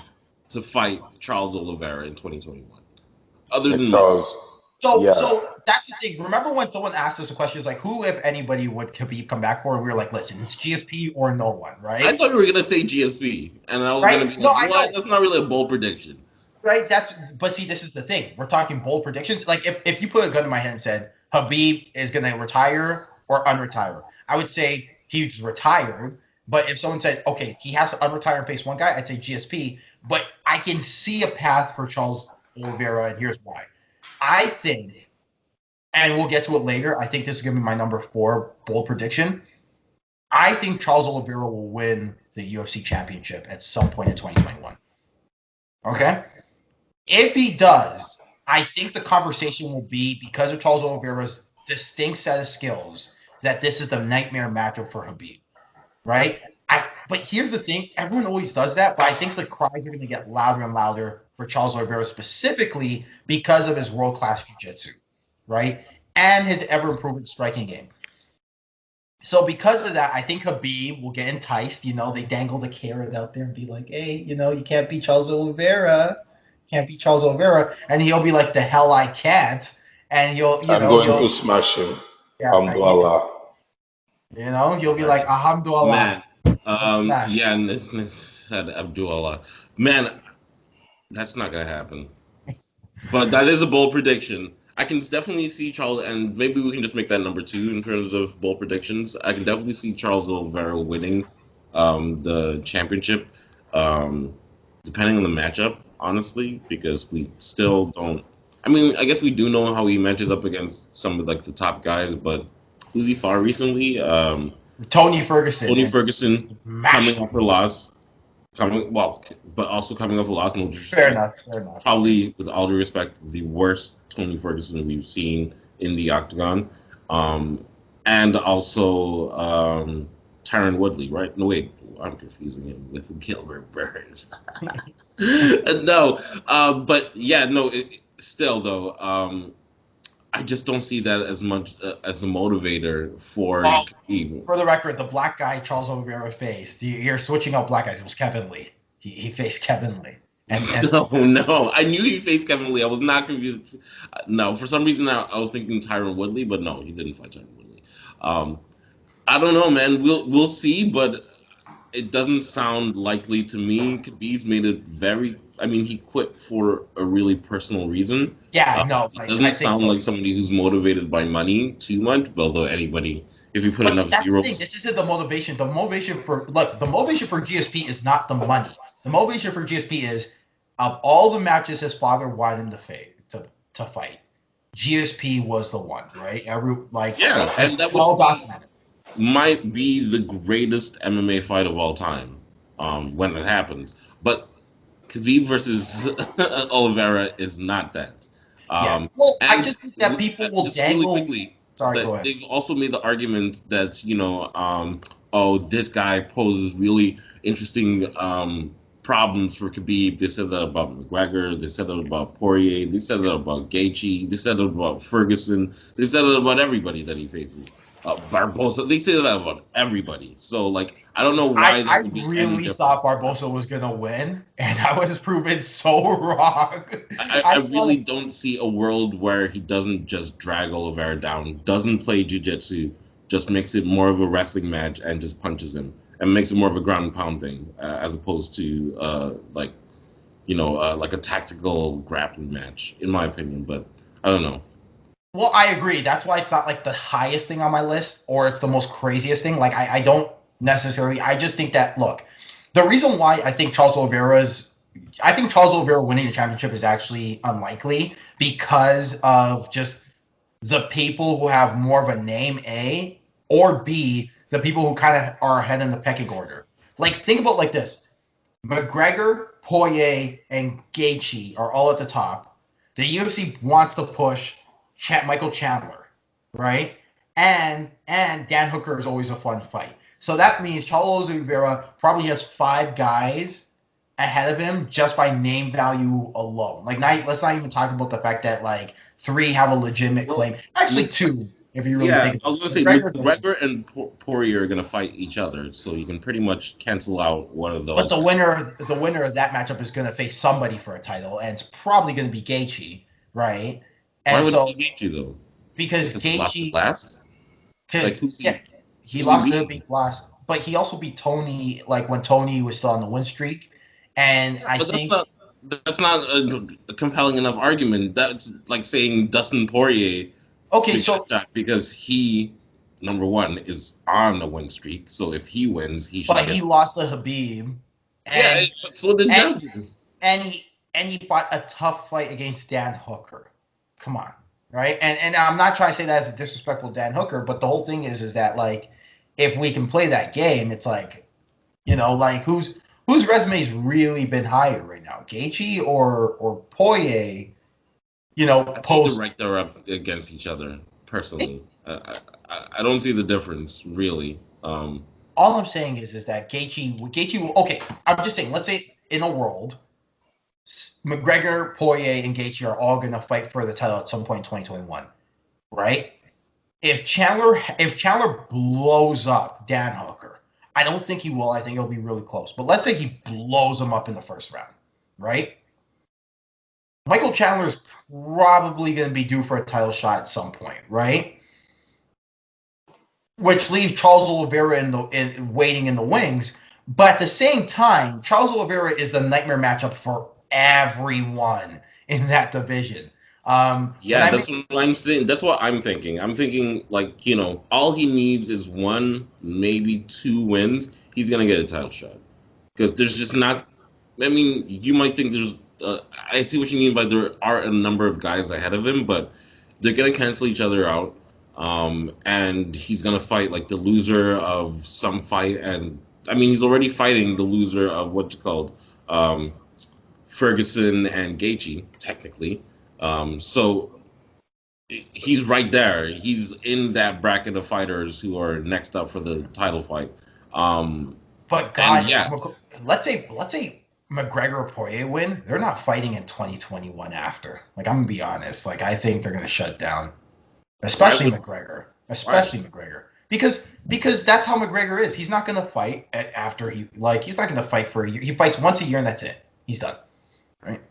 to fight Charles Oliveira in 2021 other If than money? Charles, So, yeah, so that's the thing. Remember when someone asked us a question, it's like, who, if anybody, would Khabib come back for? And we were like, listen, it's GSP or no one, I right? thought you were gonna say GSP, and I was gonna Right? be No, like, I "What? know. That's not really a bold prediction." Right? But see, this is the thing. We're talking bold predictions. Like, if you put a gun in my head and said Habib is going to retire or unretire, I would say he's retired. But if someone said, okay, he has to unretire and face one guy, I'd say GSP. But I can see a path for Charles Oliveira, and here's why. I think, and we'll get to it later, I think this is going to be my number 4 bold prediction. I think Charles Oliveira will win the UFC championship at some point in 2021. Okay? If he does, I think the conversation will be, because of Charles Oliveira's distinct set of skills, that this is the nightmare matchup for Habib, right? But here's the thing: everyone always does that, but I think the cries are going to get louder and louder for Charles Oliveira specifically because of his world-class jiu-jitsu, right, and his ever-improving striking game. So because of that, I think Habib will get enticed. They dangle the carrot out there and be like, hey, you can't beat Charles Oliveira. Can't beat Charles Oliveira. And he'll be like, the hell I can't. And I'm going to smash him. yeah, Alhamdulillah. he'll be Right. like, Alhamdulillah. Man, Smash. yeah, and this said Abdullah. Man, that's not gonna happen. But that is a bold prediction. I can definitely see Charles, and maybe we can just make that number 2 in terms of bold predictions. I can definitely see Charles Oliveira winning the championship, um, depending on the matchup, honestly, because we still don't. I mean, I guess we do know how he matches up against some of like the top guys, but who's he fought recently? Tony Ferguson. Tony And Ferguson smashed coming him. off a loss, but also coming off a loss. No Fair disrespect, enough. Fair enough. probably with all due respect, the worst Tony Ferguson we've seen in the octagon, um, and also Tyron Woodley, right? No, wait, I'm confusing him with Gilbert Burns. No, but yeah, no. Still though, I just don't see that as much as a motivator for Oh, Khabib. for the record, the black guy Charles Oliveira faced, you're switching out black guys. It was Kevin Lee. He faced Kevin Lee. And No, no. I knew he faced Kevin Lee. I was not confused. No, for some reason I was thinking Tyron Woodley, but no, he didn't fight Tyron Woodley. Um, I don't know, man. We'll see, but it doesn't sound likely to me. Khabib's made it very. I mean, he quit for a really personal reason. yeah, no, It I doesn't think sound so. like somebody who's motivated by money too much. Although anybody, if you put But enough that's the thing. zeros, This isn't the motivation. The motivation for GSP is not the money. The motivation for GSP is, of all the matches his father wanted him to fight, GSP was the one, right? yeah, It's and that would well be documented. might be the greatest MMA fight of all time when it happens. But Khabib versus Oliveira is not that. Yeah. Well, I And just think that people will just really dangle. quickly, Sorry, go that ahead. they've also made the argument that oh, this guy poses really interesting problems for Khabib. They said that about McGregor. They said that about Poirier. They said that about Gaethje. They said that about Ferguson. They said that about everybody that he faces. Barbosa. They say that about everybody. So like, I don't know why I that would be any really different. thought Barbosa was gonna win, and I was proven so wrong. I saw really don't see a world where he doesn't just drag Oliveira down, doesn't play jiu-jitsu, just makes it more of a wrestling match and just punches him and makes it more of a ground and pound thing as opposed to like a tactical grappling match, in my opinion. But I don't know. Well, I agree. That's why it's not like the highest thing on my list or it's the most craziest thing. Like, I don't necessarily. I just think that, look, the reason why I think Charles Oliveira winning the championship is actually unlikely because of just the people who have more of a name, A, or B, the people who kind of are ahead in the pecking order. Like, think about it like this. McGregor, Poirier, and Gaethje are all at the top. The UFC wants to push Michael Chandler, right? And Dan Hooker is always a fun fight. So that means Charles Oliveira probably has 5 guys ahead of him just by name value alone. Like, let's not even talk about the fact that like 3 have a legitimate claim. Actually, 2, if you really think. I was going to say McGregor and Poirier are going to fight each other, so you can pretty much cancel out one of those. But the winner of that matchup is going to face somebody for a title, and it's probably going to be Gaethje, right? And why would so, he beat you though? Because Gaethje Gaethje last. Like who's he? Yeah, he lost to beat last, but he also beat Tony like when Tony was still on the win streak, and I But think that's not a compelling enough argument. That's like saying Dustin Poirier. Okay, so because he, number one, is on a win streak. So if he wins, he should. But he lost to Khabib. Yeah, so did Justin. And he fought a tough fight against Dan Hooker. Come on, right? And I'm not trying to say that as a disrespectful Dan Hooker, but the whole thing is that like if we can play that game, it's like, like whose resume's really been higher right now, Gaethje or Poirier? I think they're right there up against each other. Personally, I don't see the difference really. All I'm saying is that Gaethje will. Okay, I'm just saying. Let's say in a world, McGregor, Poirier, and Gaethje are all gonna fight for the title at some point in 2021, right? If Chandler blows up Dan Hooker, I don't think he will. I think it'll be really close. But let's say he blows him up in the first round, right? Michael Chandler is probably going to be due for a title shot at some point, right? Which leaves Charles Oliveira waiting in the wings. But at the same time, Charles Oliveira is the nightmare matchup for everyone in that division. That's what I'm saying. That's what I'm thinking. I'm thinking like, all he needs is 1, maybe 2 wins. He's going to get a title shot. Because there's just not. I mean, you might think there's. I see what you mean by there are a number of guys ahead of him, but they're gonna cancel each other out. And he's gonna fight like the loser of some fight, and I mean he's already fighting the loser of Ferguson and Gaethje technically. So he's right there. He's in that bracket of fighters who are next up for the title fight. But God, let's say McGregor or Poirier win, they're not fighting in 2021 after. Like, I'm gonna be honest. Like, I think they're gonna shut down, especially McGregor. Because that's how McGregor is. He's not gonna fight after he's not gonna fight for a year. He fights once a year and that's it. He's done. Right.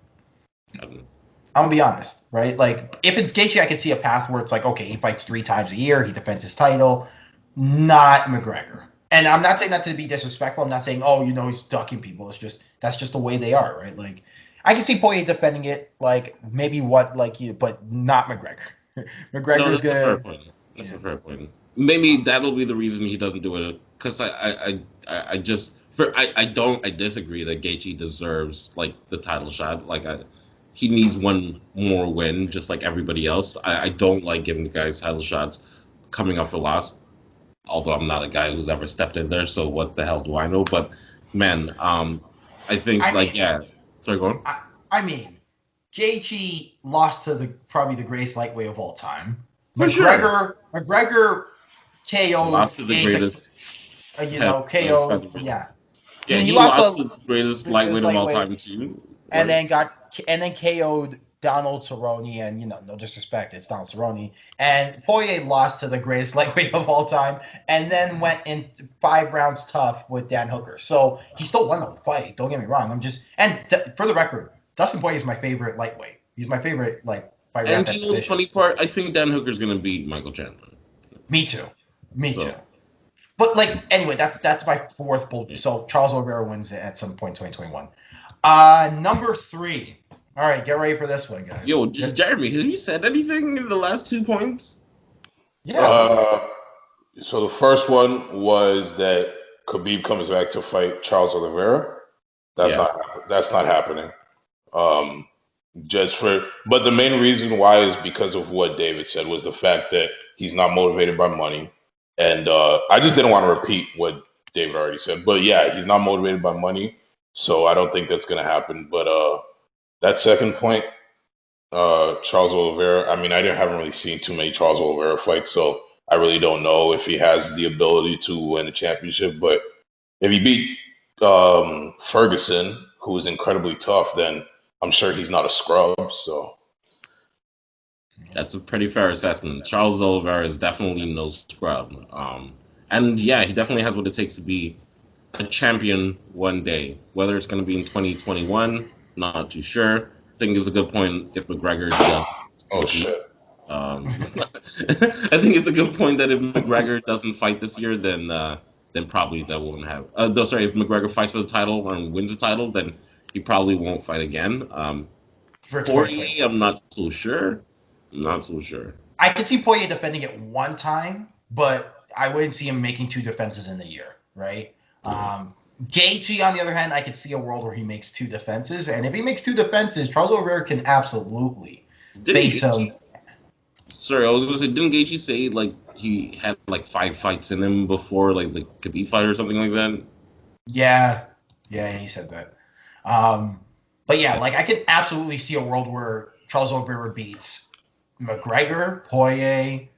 I'm gonna be honest, right? Like, if it's Gaethje, I could see a path where it's like, okay, he fights 3 times a year, he defends his title. Not McGregor. And I'm not saying that to be disrespectful. I'm not saying, he's ducking people. It's just that's just the way they are, right? Like, I can see Poirier defending it, like maybe but not McGregor. McGregor's good. That's a fair point. That's a fair point. Maybe that'll be the reason he doesn't do it. Because I disagree that Gaethje deserves like the title shot. Like he needs 1 more win, just like everybody else. I don't like giving the guys title shots coming off a loss. Although I'm not a guy who's ever stepped in there, so what the hell do I know? But man, I think Sorry, go on. I mean, Gaethje lost to probably the greatest lightweight of all time. McGregor KO lost to the greatest. KO. Yeah. Yeah, he he lost lost to to the greatest this lightweight of all lightweight, time too, and right? then KO'd Donald Cerrone, and no disrespect, it's Donald Cerrone. And Poirier lost to the greatest lightweight of all time, and then went in 5 rounds tough with Dan Hooker. So he still won the fight. Don't get me wrong. For the record, Dustin Poirier is my favorite lightweight. He's my favorite fighter at And that you know the division. funny part? I think Dan Hooker's gonna beat Michael Chandler. Me too. Me too. So But anyway, that's my fourth bold. So Charles Oliveira wins it at some point 2021. Number 3. All right, get ready for this one, guys. yo, Jeremy, have you said anything in the last 2 points? Yeah. So the first one was that Khabib comes back to fight Charles Oliveira. Yeah. That's not happening. Um, but the main reason why is because of what David said was the fact that he's not motivated by money, and I just didn't want to repeat what David already said. But yeah, he's not motivated by money, so I don't think that's gonna happen. But that second point, Charles Oliveira. I mean, haven't really seen too many Charles Oliveira fights, so I really don't know if he has the ability to win a championship. But if he beat Ferguson, who is incredibly tough, then I'm sure he's not a scrub. So That's a pretty fair assessment. Charles Oliveira is definitely no scrub. And yeah, he definitely has what it takes to be a champion one day. Whether it's going to be in 2021, not too sure. I think it's a good point if McGregor does. oh shit. I think it's a good point that if McGregor doesn't fight this year, then probably that won't have. Sorry, if McGregor fights for the title or wins the title, then he probably won't fight again. For Poirier, I'm not so sure. Not so sure. I could see Poirier defending it one time, but I wouldn't see him making 2 defenses in the year, right? Gaethje, on the other hand, I could see a world where he makes 2 defenses, and if he makes 2 defenses, Charles Oliveira can absolutely face him. Sorry, I was gonna say, didn't Gaethje say he had 5 fights in him before the Khabib fight or something like that? Yeah, he said that. But yeah, I could absolutely see a world where Charles Oliveira beats McGregor, Poirier,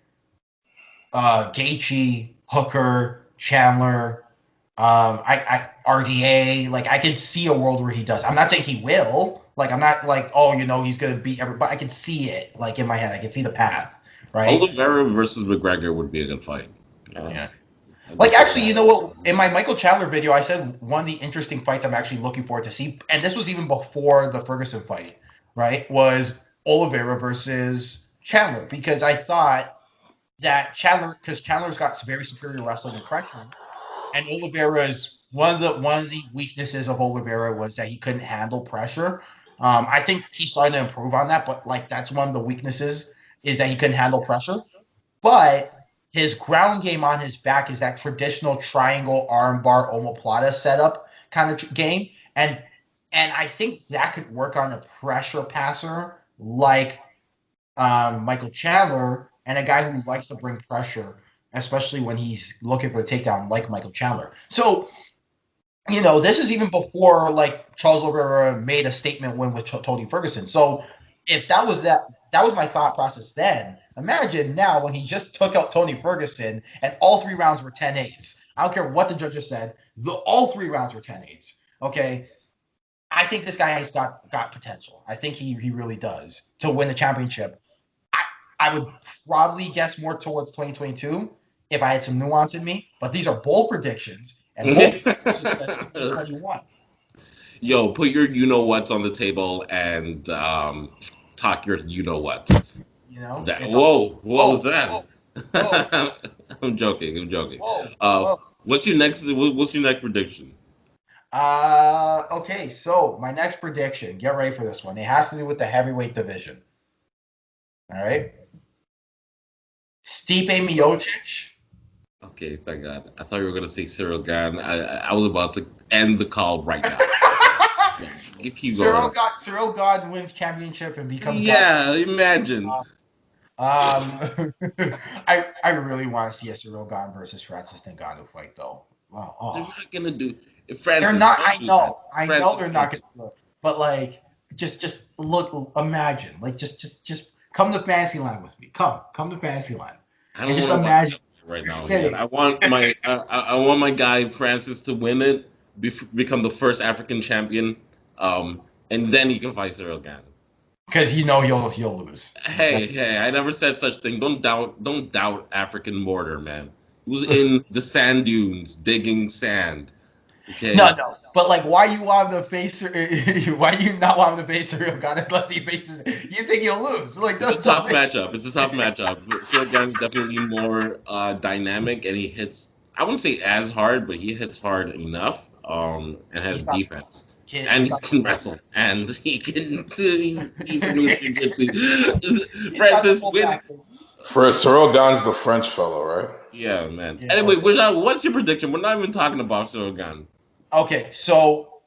Gaethje, Hooker, Chandler, RDA. I can see a world where he does. I'm not saying he will. I'm not he's gonna beat everybody. But I can see it in my head. I can see the path, right? Oliveira versus McGregor would be a good fight. Yeah. Actually, you know what? In my Michael Chandler video, I said one of the interesting fights I'm actually looking forward to see, and this was even before the Ferguson fight, right? Was Oliveira versus Chandler, because I thought that because Chandler's got very superior wrestling and pressure, and Oliveira's one of the weaknesses of Oliveira was that he couldn't handle pressure. I think he's starting to improve on that, but that's one of the weaknesses is that he couldn't handle pressure. But his ground game on his back is that traditional triangle armbar omoplata setup kind of game, and I think that could work on a pressure passer like Michael Chandler, and a guy who likes to bring pressure, especially when he's looking for the takedown, like Michael Chandler. So, this is even before Charles Oliveira made a statement win with Tony Ferguson. So, if that was my thought process then. Imagine now when he just took out Tony Ferguson and all 3 rounds were 10-8s. I don't care what the judges said. All 3 rounds were 10-8s. Okay. I think this guy has got potential. I think he really does to win the championship. I would probably guess more towards 2022 if I had some nuance in me, but these are bold predictions, and bold predictions that's 2021. Yo, put your you-know-whats on the table and talk your you-know-what. What was that? Whoa. I'm joking. Whoa. What's your next prediction? Okay, so my next prediction, get ready for this one. It has to do with the heavyweight division. All right. Stipe Miocic. Okay, thank God. I thought you were gonna say Cyril Gane. I was about to end the call right now. Keep going. Cyril Gane wins championship and becomes. Yeah, imagine. I really want to see a Cyril Gane versus Francis Ngannou fight, though. Wow. They're not gonna do. Francis, they're not. I know they're not gonna do it. But just look. Imagine. Just come to Fantasyland with me. Come to Fantasyland. I don't just imagine right now. Man. I want my guy Francis to win it, become the first African champion, and then he can fight Cyril Gane. Because you'll lose. Hey, I never said such thing. Don't doubt African mortar, man. He was in the sand dunes digging sand. Okay. No. But like, why you want him to face? Why do you not want him to face Cyril Gane unless he faces? You think he'll lose? Like, it's a tough matchup. It's a tough matchup. Cyril Gane's definitely more dynamic, and he hits. I wouldn't say as hard, but he hits hard enough. And has defense. And he can wrestle, and he can Francis, for Cyril Gane's the French fellow, right? Yeah, man. Yeah, anyway, what's your prediction? We're not even talking about Cyril Gane. Okay, so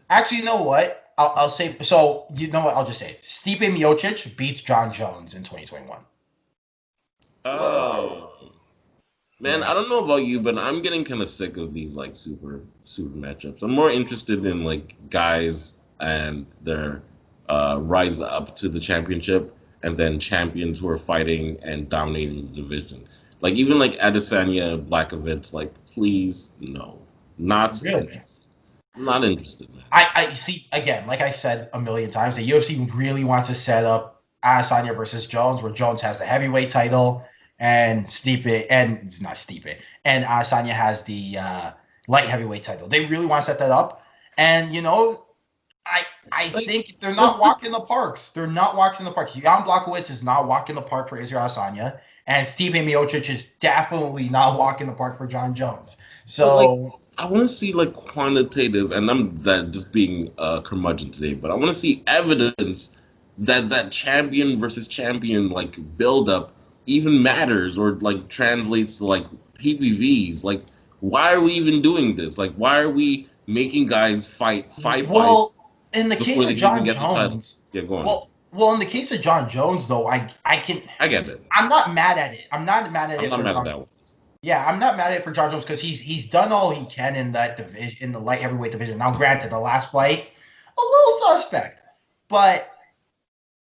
actually, you know what? I'll say. So you know what? I'll just say it. Stipe Miocic beats John Jones in 2021. Oh. Man, I don't know about you, but I'm getting kind of sick of these like super matchups. I'm more interested in like guys and their rise up to the championship, and then champions who are fighting and dominating the division. Like even like Adesanya, Blachowicz, like please no, not really? Interested. I'm not interested, man. I see again, like I said a million times, the UFC really wants to set up Adesanya versus Jones, where Jones has the heavyweight title. And Stipe, and it's not Stipe, and Adesanya has the light heavyweight title. They really want to set that up, and you know, I think they're not walking the parks. They're not walking the park. Jan Blachowicz is not walking the park for Israel Adesanya, and Stipe Miocic is definitely not walking the park for John Jones. So I want to see like quantitative, and I'm that just being curmudgeon today, but I want to see evidence that champion versus champion like build up even matters or like translates to like PPVs. Like, why are we even doing this? Like, why are we making guys fight fights? Well, in the case of John Jones, yeah, go on. Well, in the case of John Jones, though, I get it. I'm not mad at it. I'm not mad at it. I'm not mad at that one. Yeah, I'm not mad at it for John Jones because he's done all he can in that division, in the light heavyweight division. Now, granted, the last fight a little suspect, but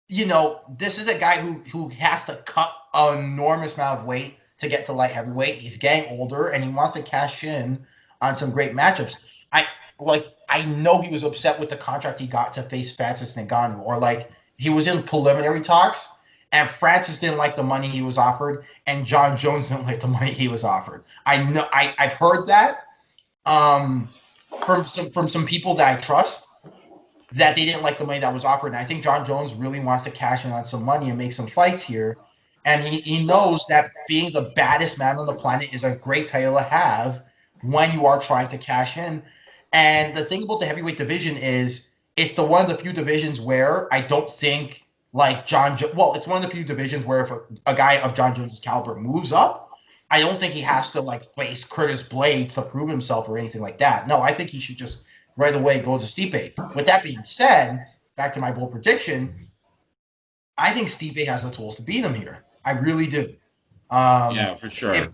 you know, this is a guy who has to cut an enormous amount of weight to get to light heavyweight. He's getting older, and he wants to cash in on some great matchups. I know he was upset with the contract he got to face Francis Ngannou, or like he was in preliminary talks, and Francis didn't like the money he was offered, and John Jones didn't like the money he was offered. I know I've heard that from some people that I trust, that they didn't like the money that was offered. And I think John Jones really wants to cash in on some money and make some fights here. And he knows that being the baddest man on the planet is a great title to have when you are trying to cash in. And the thing about the heavyweight division is it's one of the few divisions where I don't think like it's one of the few divisions where if a guy of John Jones' caliber moves up, I don't think he has to like face Curtis Blaydes to prove himself or anything like that. No, I think he should just right away go to Stipe. With that being said, back to my bold prediction, I think Stipe has the tools to beat him here. I really do. Yeah, for sure. If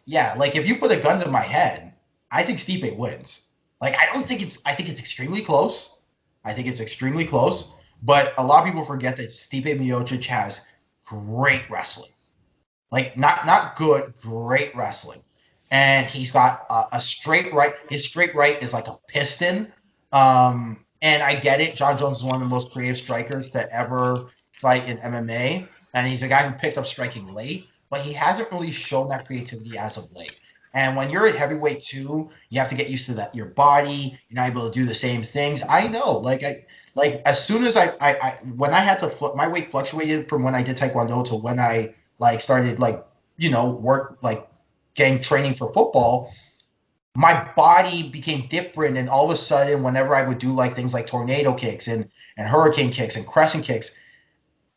you put a gun to my head, I think Stipe wins. Like, I think it's extremely close. I think it's extremely close. But a lot of people forget that Stipe Miocic has great wrestling. Like, not good, great wrestling. And he's got a straight right. His straight right is like a piston. And I get it. John Jones is one of the most creative strikers to ever fight in MMA. And he's a guy who picked up striking late. But he hasn't really shown that creativity as of late. And when you're at heavyweight too, you have to get used to that. Your body, you're not able to do the same things. I know. As soon as when I had to my weight fluctuated from when I did Taekwondo to when I started work getting training for football, my body became different, and all of a sudden, whenever I would do things like tornado kicks and hurricane kicks and crescent kicks,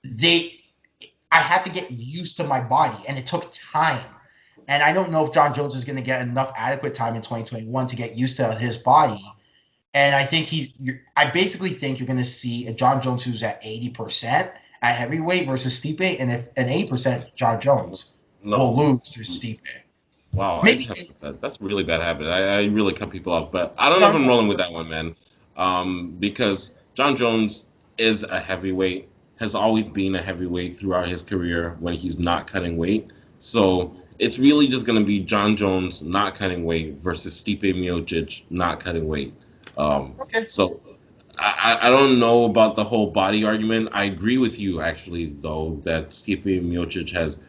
I had to get used to my body, and it took time. And I don't know if John Jones is going to get enough adequate time in 2021 to get used to his body. And I think I basically think you're going to see a John Jones who's at 80% at heavyweight versus Stipe, and if an 80% John Jones will lose to Stipe. Wow, that's a really bad habit. I really cut people off, but I don't know if I'm rolling with that one, man. Because John Jones is a heavyweight, has always been a heavyweight throughout his career when he's not cutting weight. So it's really just going to be John Jones not cutting weight versus Stipe Miocic not cutting weight. Okay. So I don't know about the whole body argument. I agree with you actually though that Stipe Miocic has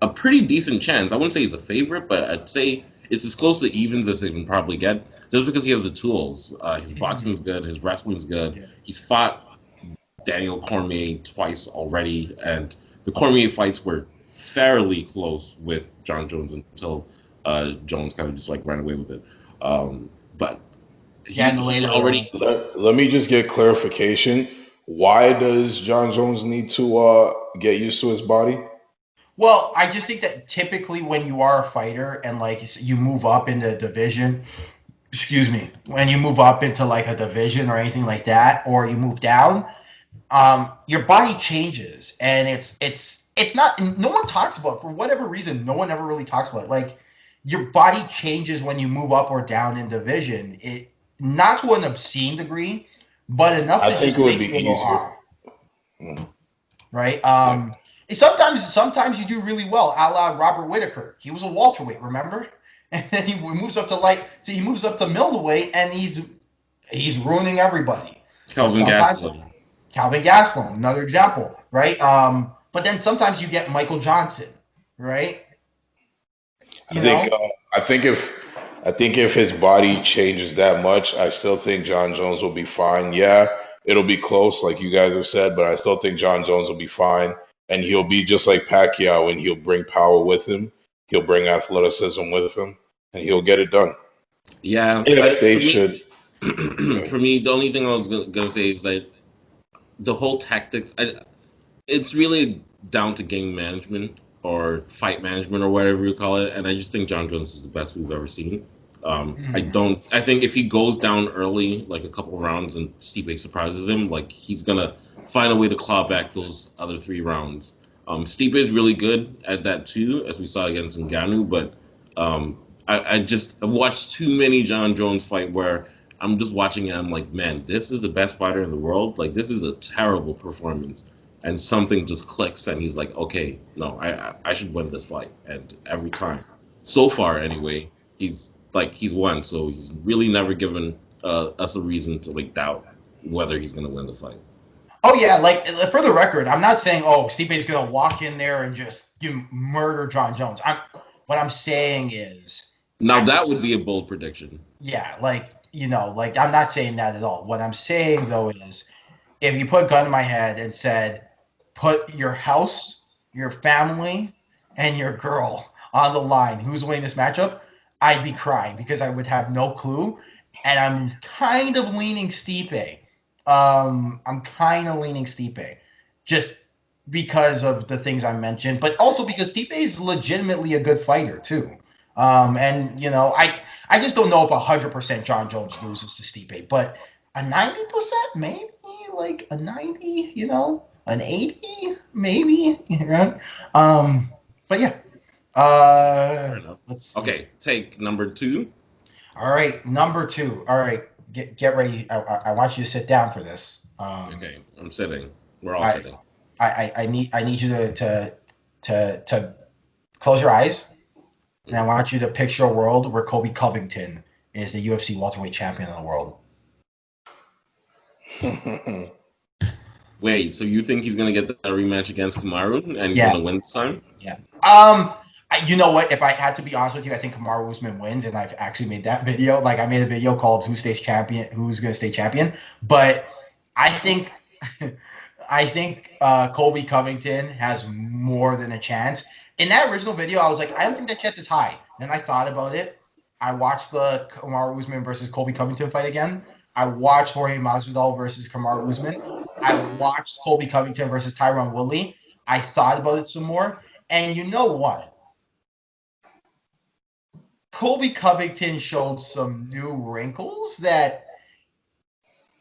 a pretty decent chance. I wouldn't say he's a favorite, but I'd say it's as close to evens as they can probably get, just because he has the tools. His boxing's good, his wrestling's good. Yeah. He's fought Daniel Cormier twice already, and the Cormier fights were fairly close with John Jones until Jones kind of just like ran away with it. But Yeah, in the he later already. rounds. Let me just get clarification. Why does John Jones need to get used to his body? Well, I just think that typically when you are a fighter and like you move up in the division, excuse me, when you move up into like a division or anything like that, or you move down, your body changes, and it's not. No one talks about it. For whatever reason. No one ever really talks about it. Like your body changes when you move up or down in division. It not to an obscene degree, but enough I to think just it would make be you a little easier. off, Mm, right? yeah. Sometimes you do really well, a la Robert Whitaker. He was a welterweight, remember? And then he moves up to he moves up to middleweight, and he's ruining everybody. But Kelvin sometimes Gastelum. Calvin Gastelum, another example, right? But then sometimes you get Michael Johnson, right? I You think know, I think if his body changes that much, I still think John Jones will be fine. Yeah, it'll be close, like you guys have said, but I still think John Jones will be fine, and he'll be just like Pacquiao, and he'll bring power with him. He'll bring athleticism with him, and he'll get it done. Yeah, If they for me, should, yeah. for me, the only thing I was gonna say is that the whole tactics. It's really down to game management or fight management or whatever you call it. And I just think John Jones is the best we've ever seen. I Mhm. don't. I think if he goes down early, like a couple rounds, and Stipe surprises him, like he's gonna find a way to claw back those other 3 rounds. Stipe is really good at that too, as we saw against Ngannou. But um, I've watched too many John Jones fight where I'm just watching it. I'm like, man, this is the best fighter in the world. Like this is a terrible performance, and something just clicks, and he's like, okay, no, I should win this fight. And every time, so far anyway, he's won. So he's really never given us a reason to like doubt whether he's gonna win the fight. Oh yeah, like for the record, I'm not saying Stipe's gonna walk in there and just murder John Jones. What I'm saying is, Now that would be a bold prediction. yeah, like like I'm not saying that at all. What I'm saying though is, if you put a gun in my head and said, put your house, your family, and your girl on the line, who's winning this matchup, I'd be crying because I would have no clue. And I'm kind of leaning Stipe. I'm kind of leaning Stipe, just because of the things I mentioned, but also because Stipe is legitimately a good fighter too. And I just don't know if 100% John Jones loses to Stipe, but a 90% maybe, like a 90, an 80 maybe, right? But yeah, Fair enough. let's see. Okay, take number two. All right, number two. All right, get ready. I want you to sit down for this. Okay, I'm sitting. We're all I sitting. I need you to close your eyes, and I want you to picture a world where Colby Covington is the UFC welterweight champion of the world. Wait, so you think he's gonna get that rematch against Kamaru and he's Yeah, gonna win this time? yeah. You know what? If I had to be honest with you, I think Kamaru Usman wins, and I've actually made that video. Like I made a video called "Who Stays Champion? Who's gonna stay champion?" But I think, I think Colby Covington has more than a chance. In that original video, I was like, I don't think that chance is high. Then I thought about it. I watched the Kamaru Usman versus Colby Covington fight again. I watched Jorge Masvidal versus Kamaru Usman. I watched Colby Covington versus Tyron Woodley. I thought about it some more, and you know what? Colby Covington showed some new wrinkles that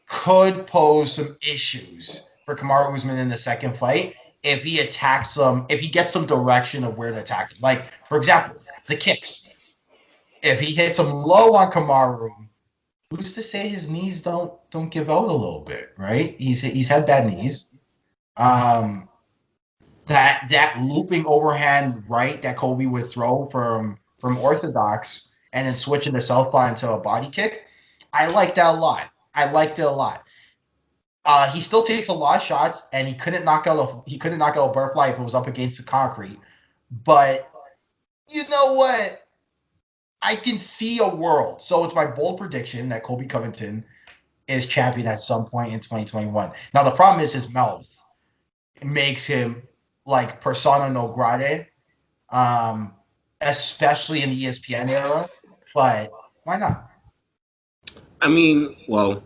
could pose some issues for Kamaru Usman in the second fight if he attacks some, if he gets some direction of where to attack him. Like, for example, the kicks. If he hits him low on Kamaru, who's to say his knees don't give out a little bit, right? He's had bad knees. Um, that looping overhand right that Colby would throw from orthodox and then switch into southpaw into a body kick. I like that a lot. I liked it a lot. He still takes a lot of shots, and he couldn't knock out a butterfly if it was up against the concrete. But you know what? I can see a world. So it's my bold prediction that Colby Covington is champion at some point in 2021. Now the problem is his mouth makes him like persona non grata, especially in the ESPN era. But why not? I mean, well,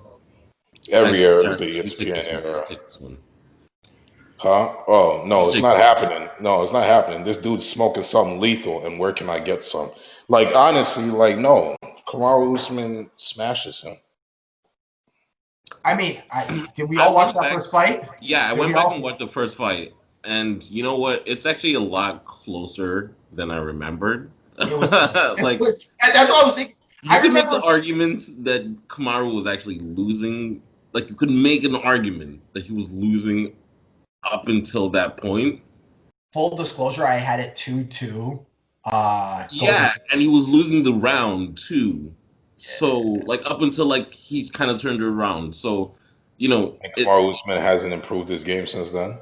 Every era is Jack, the you take ESPN this one. era. You take this one. Huh? Oh, no, You it's take not this happening. No, it's not happening. This dude's smoking something lethal, and where can I get some? Like, honestly, like, no. Kamaru Usman smashes him. I mean, did we I all watch went that back. first fight? Yeah, I Did went we back and all? watched the first fight, and you know what? It's actually a lot closer than I remembered. It was close. Like, And that's what I was thinking. you I could make the remember argument that Kamaru was actually losing. Like, you could make an argument that he was losing up until that point. full disclosure, I had it 2-2. Yeah, and he was losing the round too. So, like, up until like he's kind of turned it around. So, you know, And Kamaru Usman hasn't improved his game since then.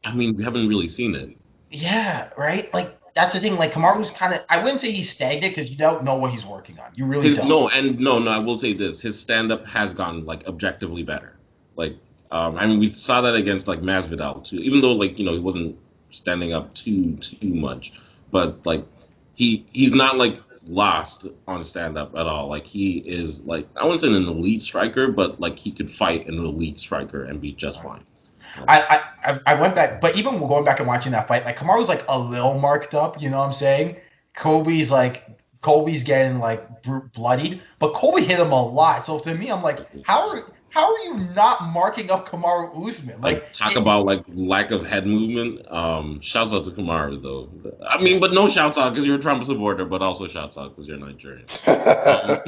I mean, we haven't really seen it. Yeah, right. Like that's the thing. Like Kamaru's kind of. I wouldn't say he's stagnant because you don't know what he's working on. You really don't. No, I will say this: his stand-up has gone like objectively better. Like, I mean, we saw that against like Masvidal too. Even though like he wasn't standing up too much, but like he's not like lost on stand-up at all. Like he is like I wouldn't say an elite striker, but like he could fight an elite striker and be just fine. I went back, but even going back and watching that fight, like Kamaru's like a little marked up. You know what I'm saying? Colby's getting like bloodied, but Colby hit him a lot. So to me, I'm like, how are you not marking up Kamaru Usman? Like talk about like lack of head movement. Shouts out to Kamaru though. I mean, but no shouts out because you're a Trump supporter, but also shouts out because you're Nigerian. But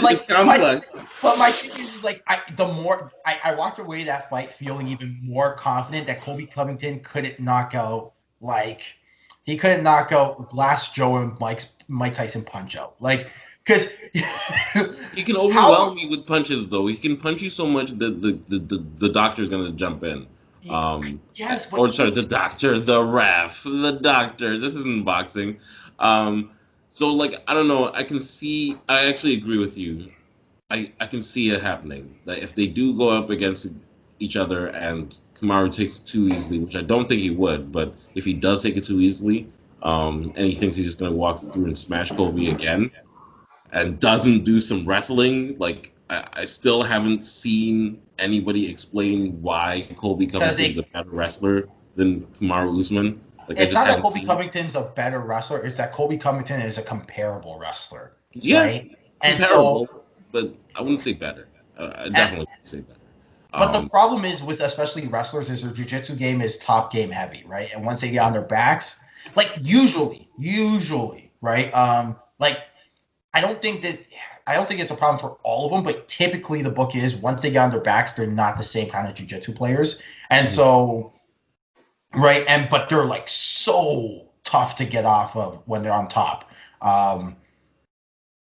like, it's complex. But my thing is like, I walked away that fight feeling even more confident that Colby Covington couldn't knock out Glass Joe and Mike Tyson punch out. Like, because he can overwhelm you with punches, though. He can punch you so much that the doctor's gonna jump in. Yes, but or sorry, the ref, the doctor. This isn't boxing. So like I don't know. I actually agree with you. I can see it happening. That if they do go up against each other and Kamaru takes it too easily, which I don't think he would, but if he does take it too easily, and he thinks he's just gonna walk through and smash Colby again, and doesn't do some wrestling, like I still haven't seen anybody explain why Colby Covington is a better wrestler than Kamaru Usman. Like it's not that Colby Covington's a better wrestler; it's that Colby Covington is a comparable wrestler. Yeah, right? comparable, but I wouldn't say better. I definitely wouldn't say better. But the problem is with especially wrestlers is their jiu-jitsu game is top game heavy, right? And once they get on their backs, like usually, right? Like I don't think it's a problem for all of them, but typically the book is once they get on their backs, they're not the same kind of jiu-jitsu players. And so, right, but they're like so tough to get off of when they're on top.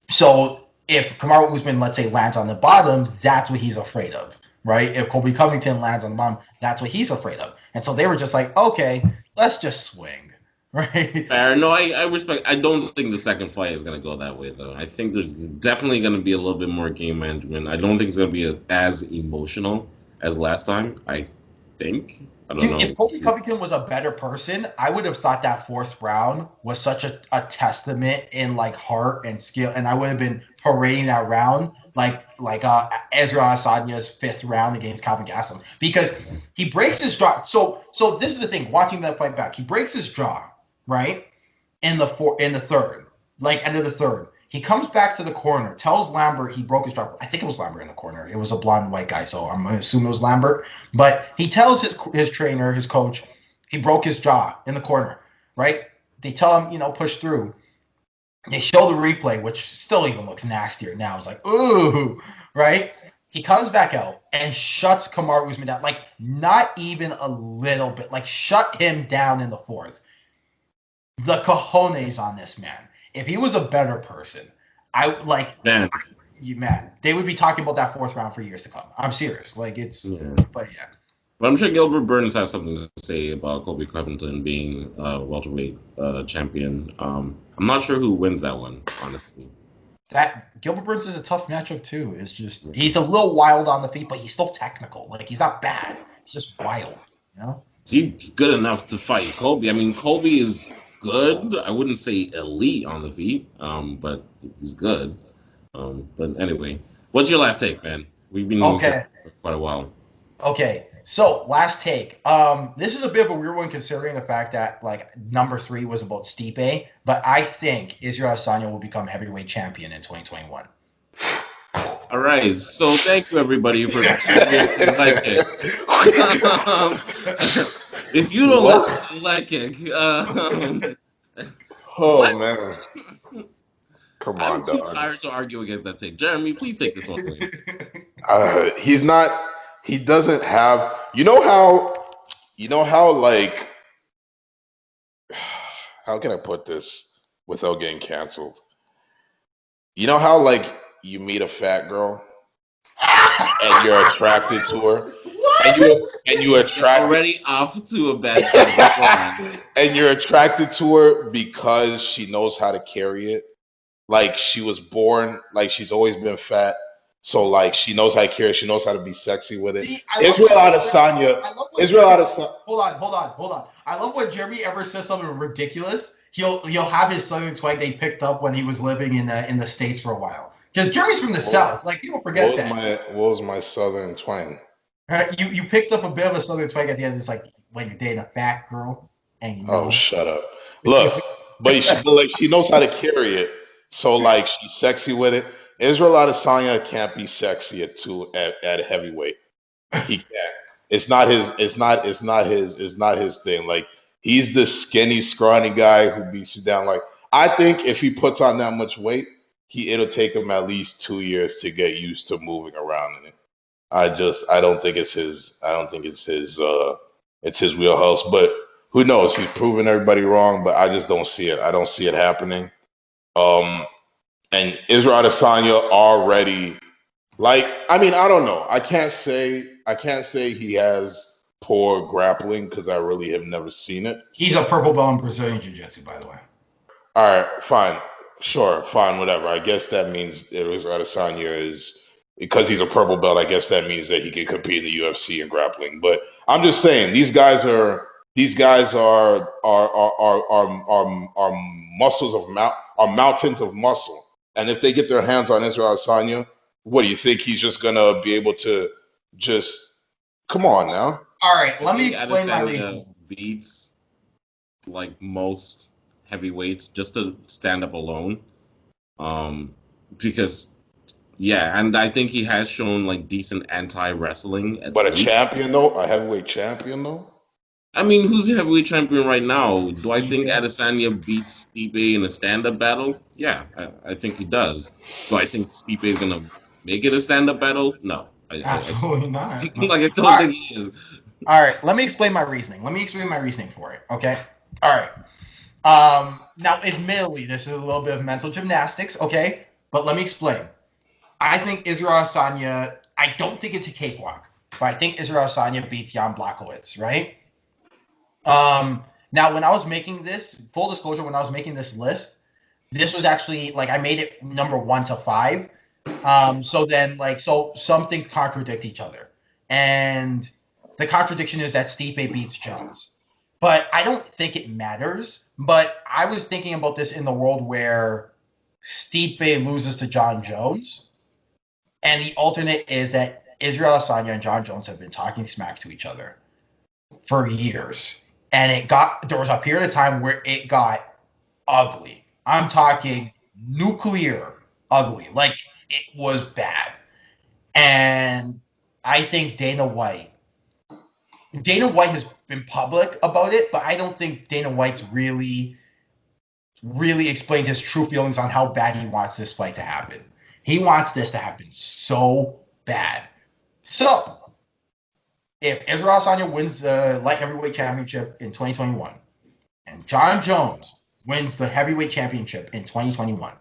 So if Kamaru Usman, let's say, lands on the bottom, that's what he's afraid of, right? If Colby Covington lands on the bottom, that's what he's afraid of. And so they were just like, okay, let's just swing. Right. Fair. No, I respect. I don't think the second fight is going to go that way, though. I think there's definitely going to be a little bit more game management. I don't think it's going to be as emotional as last time. I think. I don't know. If Colby Covington was a better person, I would have thought that fourth round was such a testament in like heart and skill, and I would have been parading that round like Ezra Asanya's fifth round against Calvin Gastelum because he breaks his jaw. So this is the thing. Watching that fight back, he breaks his jaw, right? In the third, like end of the third. He comes back to the corner, tells Lambert he broke his jaw. I think it was Lambert in the corner. It was a blonde white guy, so I'm going to assume it was Lambert. But he tells his trainer, his coach, he broke his jaw in the corner, right? They tell him, push through. They show the replay, which still even looks nastier now. It's like, ooh, right? He comes back out and shuts Kamaru Usman down. Like, not even a little bit. Like, shut him down in the fourth. The cojones on this man. If he was a better person, man, they would be talking about that fourth round for years to come. I'm serious. Like, but yeah. But I'm sure Gilbert Burns has something to say about Colby Covington being welterweight champion. I'm not sure who wins that one, honestly. That Gilbert Burns is a tough matchup too. It's just he's a little wild on the feet, but he's still technical. Like, he's not bad. He's just wild, you know? He's good enough to fight Colby. I mean, Colby is good. I wouldn't say elite on the feet, but he's good. But anyway, what's your last take, man? We've been here for quite a while. Okay, so last take. This is a bit of a weird one considering the fact that like number 3 was about Stipe, but I think Israel Adesanya will become heavyweight champion in 2021. All right, so thank you everybody for tuning in to Leg Kick. If you don't listen to Leg Kick, man, come on, I'm too tired to argue against that take. Jeremy, please take this one away. He's not. He doesn't have. You know how like. How can I put this without getting canceled? You know how like you meet a fat girl and you're attracted to her, and you attract already off to a bad start. And you're attracted to her because she knows how to carry it. Like, she was born, like, she's always been fat. So, like, she knows how to carry it. She knows how to be sexy with it. See, Israel Adesanya. Hold on. I love when Jeremy ever says something ridiculous. He'll have his southern twang they picked up when he was living in the States for a while. Because Jeremy's from the South. Like, people forget that. What was my southern twang? Right? You picked up a bit of a southern twang at the end. It's like when you're dating a fat girl. And Oh, shut up. Look, but she knows how to carry it. So, like, she's sexy with it. Israel Adesanya can't be sexy at heavyweight. He can't. It's not his thing. Like, he's the skinny, scrawny guy who beats you down. Like, I think if he puts on that much weight, it'll take him at least 2 years to get used to moving around in it. I don't think it's his wheelhouse. But who knows? He's proven everybody wrong, but I just don't see it. I don't see it happening. And Israel Adesanya already, like, I mean, I don't know. I can't say he has poor grappling because I really have never seen it. He's a purple belt in Brazilian Jiu-Jitsu, by the way. All right, fine. Sure, fine, whatever. I guess that means Israel Adesanya is, because he's a purple belt, I guess that means that he can compete in the UFC in grappling. But I'm just saying, these guys are mountains of muscle. And if they get their hands on Israel Adesanya, what do you think he's just gonna be able to just come on now? All right, let me explain my reason. Beats like most heavyweights just to stand up alone, because and I think he has shown like decent anti-wrestling. But a champion though, a heavyweight champion though. I mean, who's the heavyweight champion right now? Do I think Adesanya beats Stipe in a stand-up battle? Yeah, I think he does. Do I think Stipe is gonna make it a stand-up battle? No, absolutely not. Like, I don't think he is. All right, let me explain my reasoning. For it. Okay. All right. Now, admittedly, this is a little bit of mental gymnastics. Okay, but let me explain. I think Israel Adesanya. I don't think it's a cakewalk, but I think Israel Adesanya beats Jan Blachowicz, right? Now, when I was making this, full disclosure, when I was making this list, this was actually, like, I made it number 1 to 5. So some things contradict each other. And the contradiction is that Stipe beats Jones. But I don't think it matters. But I was thinking about this in the world where Stipe loses to John Jones. And the alternate is that Israel Adesanya and John Jones have been talking smack to each other for years. And there was a period of time where it got ugly. I'm talking nuclear ugly. Like, it was bad. And I think Dana White has been public about it, but I don't think Dana White's really explained his true feelings on how bad he wants this fight to happen. He wants this to happen so bad. So, if Israel Adesanya wins the light heavyweight championship in 2021, and John Jones wins the heavyweight championship in 2021,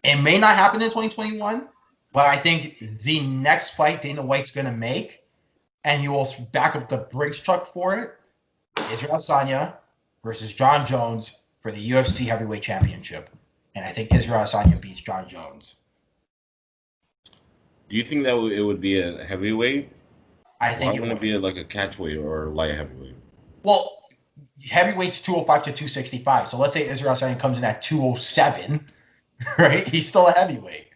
it may not happen in 2021, but I think the next fight Dana White's going to make, and he will back up the Brinks truck for it, Israel Adesanya versus John Jones for the UFC heavyweight championship. And I think Israel Adesanya beats John Jones. Do you think that it would be a heavyweight? I think Why wouldn't it be like a catchweight or light heavyweight? Well, heavyweight's 205 to 265. So let's say Israel Adesanya comes in at 207, right? He's still a heavyweight.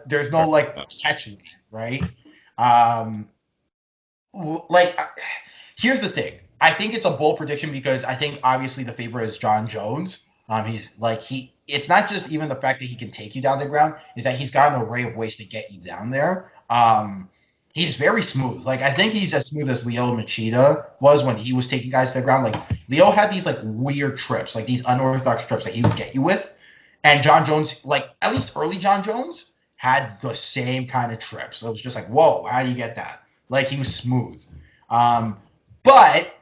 There's no like catchweight, right? Here's the thing. I think it's a bold prediction because I think obviously the favorite is John Jones. It's not just even the fact that he can take you down the ground, is that he's got an array of ways to get you down there. He's very smooth. Like, I think he's as smooth as Leo Machida was when he was taking guys to the ground. Like, Leo had these like weird trips, like these unorthodox trips that he would get you with. And John Jones, like at least early John Jones, had the same kind of trips. So it was just like, whoa, how do you get that? Like, he was smooth. But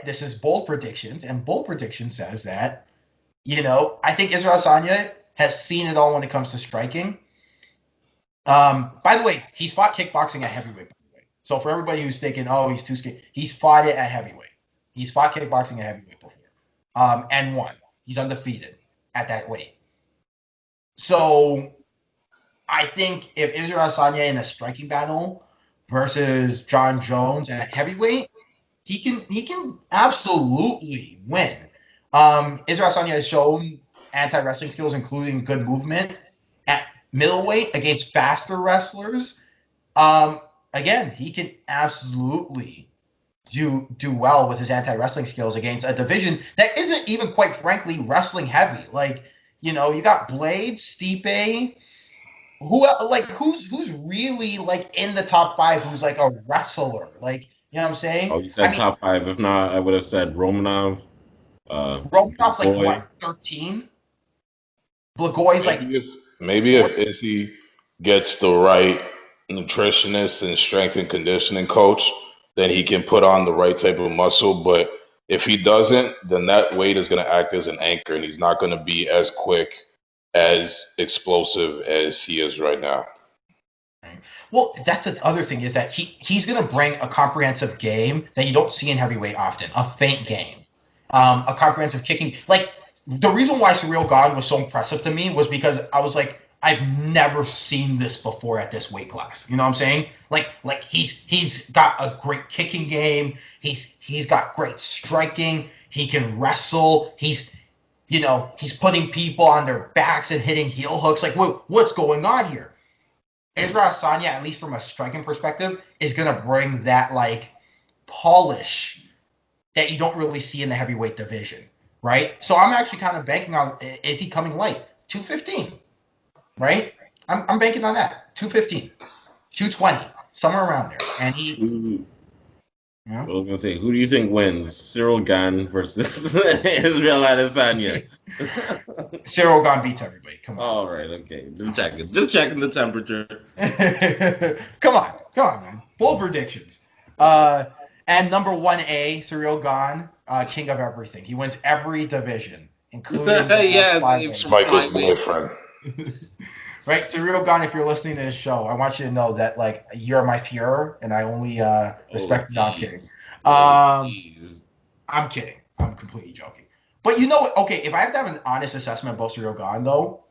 this is bold predictions, and bold prediction says that, I think Israel Adesanya has seen it all when it comes to striking. By the way, he's fought kickboxing at heavyweight, by the way. So for everybody who's thinking, oh, he's too scared, he's fought it at heavyweight. He's fought kickboxing at heavyweight before, and won. He's undefeated at that weight. So I think if Israel Adesanya in a striking battle versus John Jones at heavyweight, he can absolutely win. Israel Adesanya has shown anti-wrestling skills, including good movement at middleweight against faster wrestlers. Again, he can absolutely do well with his anti-wrestling skills against a division that isn't even, quite frankly, wrestling heavy. Like, you got Blaydes, Stipe. Who's really like in the top 5 who's like a wrestler? Like, you know what I'm saying? Oh, you said top 5. If not, I would have said Romanov. Romanov's like what, 13? Blagoy's like maybe if Izzy gets the right nutritionist and strength and conditioning coach, then he can put on the right type of muscle. But if he doesn't, then that weight is going to act as an anchor, and he's not going to be as quick, as explosive as he is right now. Well, that's the other thing, is that he's going to bring a comprehensive game that you don't see in heavyweight often, a feint game, a comprehensive kicking. Like, the reason why Ciryl Gane was so impressive to me was because I was like, I've never seen this before at this weight class. You know what I'm saying? Like he's got a great kicking game. He's got great striking. He can wrestle. He's putting people on their backs and hitting heel hooks. Like, what's going on here? Israel Adesanya, at least from a striking perspective, is going to bring that, like, polish that you don't really see in the heavyweight division, right? So I'm actually kind of banking on, is he coming light? 215, right? I'm banking on that. 215, 220, somewhere around there. And he... I was gonna say, who do you think wins, Ciryl Gane versus Israel Adesanya? Ciryl Gane beats everybody. Come on. All right, okay, just checking the temperature. Come on, man. Bold predictions. And number 1A, Ciryl Gane, king of everything. He wins every division, including yes, Michael's boyfriend. Right, Ciryl Gane, if you're listening to this show, I want you to know that, like, you're my Fuhrer, and I only respect you. No, I'm kidding. I'm kidding. I'm completely joking. But you know what? Okay, if I have to have an honest assessment about Ciryl Gane, though,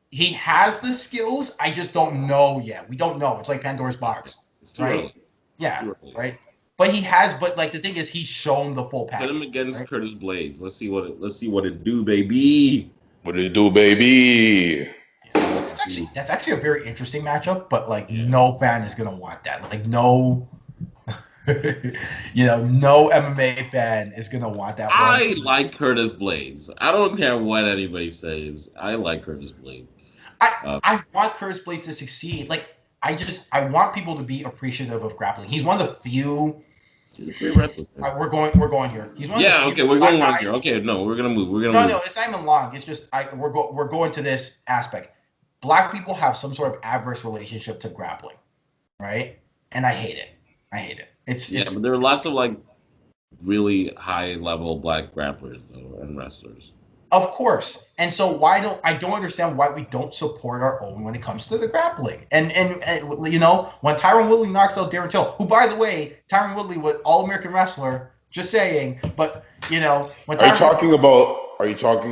he has the skills. I just don't know yet. We don't know. It's like Pandora's box, right? Early. Yeah, right. But he has. But like the thing is, he's shown the full package. Put him against Curtis Blaydes. Let's see what it do, baby. What did it do, baby? That's actually a very interesting matchup, but like no fan is gonna want that. Like no, no MMA fan is gonna want that. I like Curtis Blaydes. I don't care what anybody says. I like Curtis Blaydes. I want Curtis Blaydes to succeed. Like I want people to be appreciative of grappling. He's one of the few. He's a great wrestler. We're going here. He's one of the few we're going on here. Okay, no, we're gonna move. No, it's not even long. It's just we're going to this aspect. black people have some sort of adverse relationship to grappling, right? And I hate it. I hate it. But there are lots of like really high level black grapplers though and wrestlers. Of course. And so I don't understand why we don't support our own when it comes to the grappling. And you know, when Tyron Woodley knocks out Darren Till, who by the way, Tyron Woodley was All-American wrestler, just saying, but you know, when Are you talking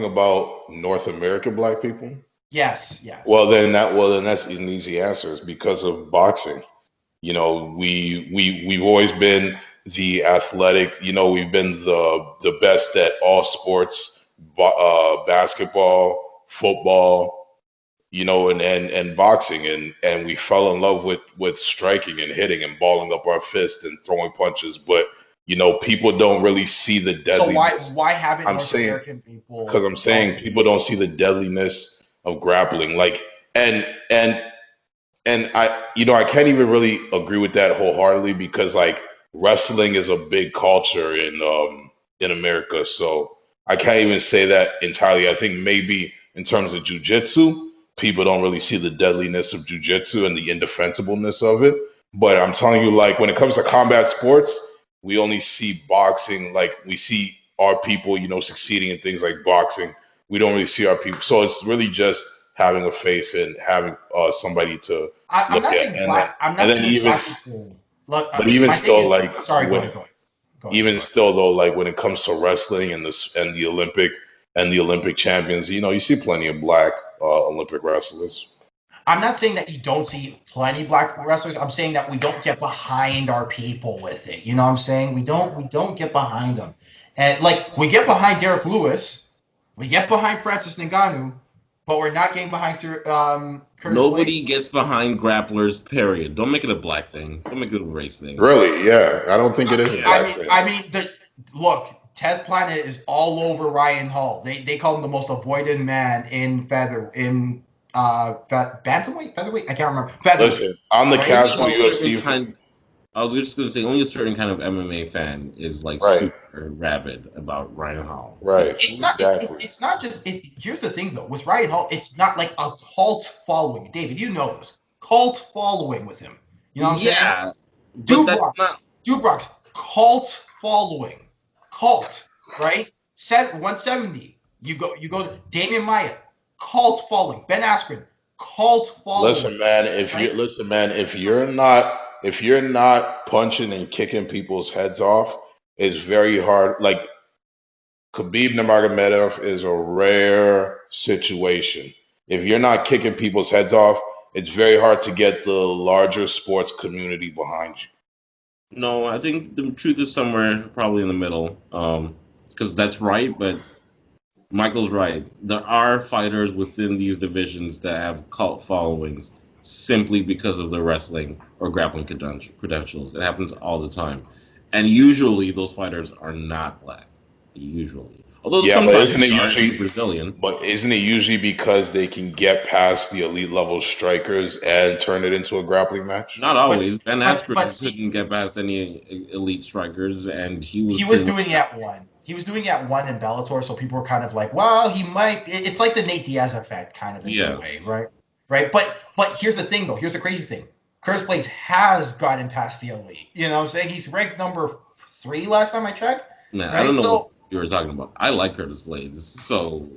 about North American black people? Yes. Well then that's an easy answer. It's because of boxing. You know, we've always been the athletic, you know, we've been the best at all sports, basketball, football, you know, and boxing, and we fell in love with striking and hitting and balling up our fist and throwing punches, but you know, people don't really see the deadliness. So why haven't North American people? Because I'm saying people don't see the deadliness of grappling, like and I, you know, I can't even really agree with that wholeheartedly because like wrestling is a big culture in America. So I can't even say that entirely. I think maybe in terms of jujitsu, people don't really see the deadliness of jujitsu and the indefensibleness of it. But I'm telling you, like when it comes to combat sports, we only see boxing, like we see our people, you know, succeeding in things like boxing. We don't really see our people. So it's really just having a face and having somebody to I'm look not at. saying black. I'm not saying black people. Look, but even my still, thing is, like sorry, go when, ahead. even still though, like when it comes to wrestling and the Olympic champions, you know, you see plenty of black Olympic wrestlers. I'm not saying that you don't see plenty of black wrestlers. I'm saying that we don't get behind our people with it. You know what I'm saying? We don't get behind them. And like we get behind Derek Lewis, we get behind Francis Ngannou, but we're not getting behind Curtis Nobody Blaydes. gets behind grapplers, period. Don't make it a black thing. Don't make it a race thing. Really? Yeah, I don't think it is a black thing. I mean, look, Tez Planet is all over Ryan Hall. They call him the most avoided man in bantamweight, featherweight. I can't remember. Featherweight. Listen, I'm the Right? casual Only a certain UFC fan. I was just gonna say, only a certain kind of MMA fan is like Right. super rabid about Ryan Hall. Right. It's not. Exactly. It's not just. Here's the thing, though. With Ryan Hall, it's not like a cult following. David, you know this. Cult following with him. You know what I'm saying? Yeah, but that's not. Dubrox, cult following. Cult, right? 170. You go. Damian Maya, cult following. Ben Askren, cult following. Listen, man, if you're not punching and kicking people's heads off, it's very hard. Like Khabib Nurmagomedov is a rare situation. If you're not kicking people's heads off, it's very hard to get the larger sports community behind you. No, I think the truth is somewhere probably in the middle. Because that's right, but Michael's right. There are fighters within these divisions that have cult followings simply because of their wrestling or grappling credentials. It happens all the time. And usually those fighters are not black. Usually. Although Yeah, but sometimes isn't it they are usually Brazilian. but isn't it usually because they can get past the elite level strikers and turn it into a grappling match? Not always. Ben but Askren see, couldn't get past any elite strikers, and he was he was pretty much doing it at one. He was doing it at one in Bellator, so people were kind of like, well, he might. It's like the Nate Diaz effect, kind of in a way, right? Right. But here's the thing, though. Here's the crazy thing. Curtis Blaydes has gotten past the elite. You know what I'm saying? He's ranked number 3 last time I checked. Man, right? I don't know what you were talking about. I like Curtis Blaydes, so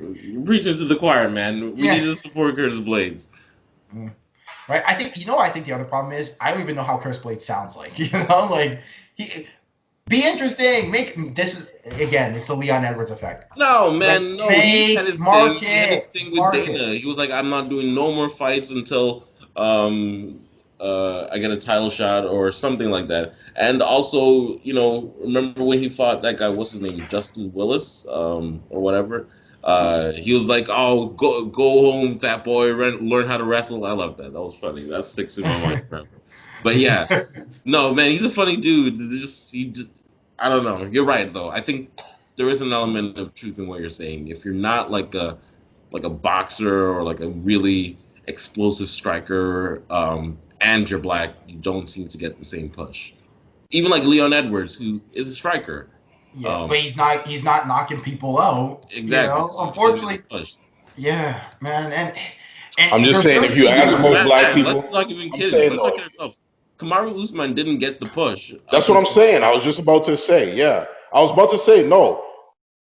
preaching to the choir, man. We need to support Curtis Blaydes. Right. I think the other problem is I don't even know how Curtis Blaydes sounds like. You know, like be interesting. It's the Leon Edwards effect. No, man, no. He had his thing. He had his thing with Market. Dana. He was like, I'm not doing no more fights until I get a title shot or something like that. And also, you know, remember when he fought that guy? What's his name? Justin Willis, or whatever. He was like, "Oh, go home, fat boy, learn how to wrestle." I love that. That was funny. That sticks in my mind forever. But yeah, no, man, he's a funny dude. I don't know. You're right, though. I think there is an element of truth in what you're saying. If you're not like a boxer or like a really explosive striker, and you're black, you don't seem to get the same push. Even like Leon Edwards, who is a striker. Yeah, but he's not knocking people out. Exactly. You know? Unfortunately. Yeah, man, and And I'm just they're saying, very if you ask good. most black Let's people, not even I'm kidding. saying Let's not though, kid ourselves. Kamaru Usman didn't get the push that's up what I'm until saying. I was just about to say, yeah. I was about to say, no.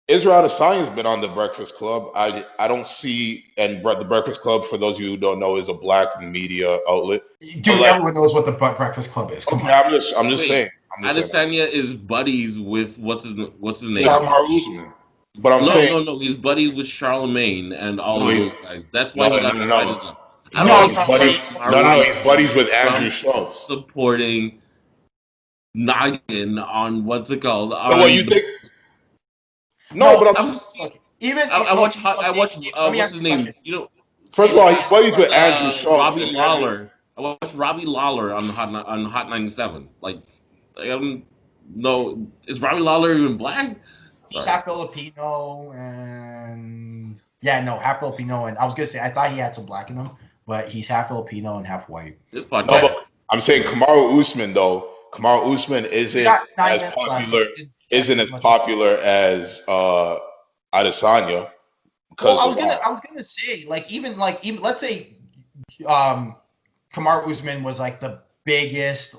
Israel Adesanya's been on the Breakfast Club. I don't see, and the Breakfast Club, for those of you who don't know, is a black media outlet. But Dude, like, everyone knows what the Breakfast Club is. Come okay, on. I'm just wait. saying, I'm just saying, Adesanya is buddies with what's his with name? Kamaru Usman. But I'm No, saying, no, no. He's buddies with Charlemagne and all no, of he's those guys. That's no, why he no, got no, invited no, up. I don't no. No, He's no, understand buddies. Kamaru No. He's Usman buddies with Andrew from Schultz. supporting Noggin on what's it called So what you on. think? No, no. but I'm. I've seen. Look, even I look, watch. look, I watch. let me What's ask his you a question. name? You know, First of all, he's buddies with Andrew Schultz Robbie and Andrew. Lawler. I watched Robbie Lawler on Hot 97. I don't know. Is Robbie Lawler even black? He's Sorry. half Filipino and yeah, no, half Filipino and I was gonna say I thought he had some black in him, but he's half Filipino and half white. This No, podcast. but I'm saying Kamaru Usman though. Kamaru Usman We isn't got 9 as minutes left, so popular. we didn't stretch Isn't too as much. popular as Adesanya Well, because of I was gonna say even let's say Kamar Usman was like the biggest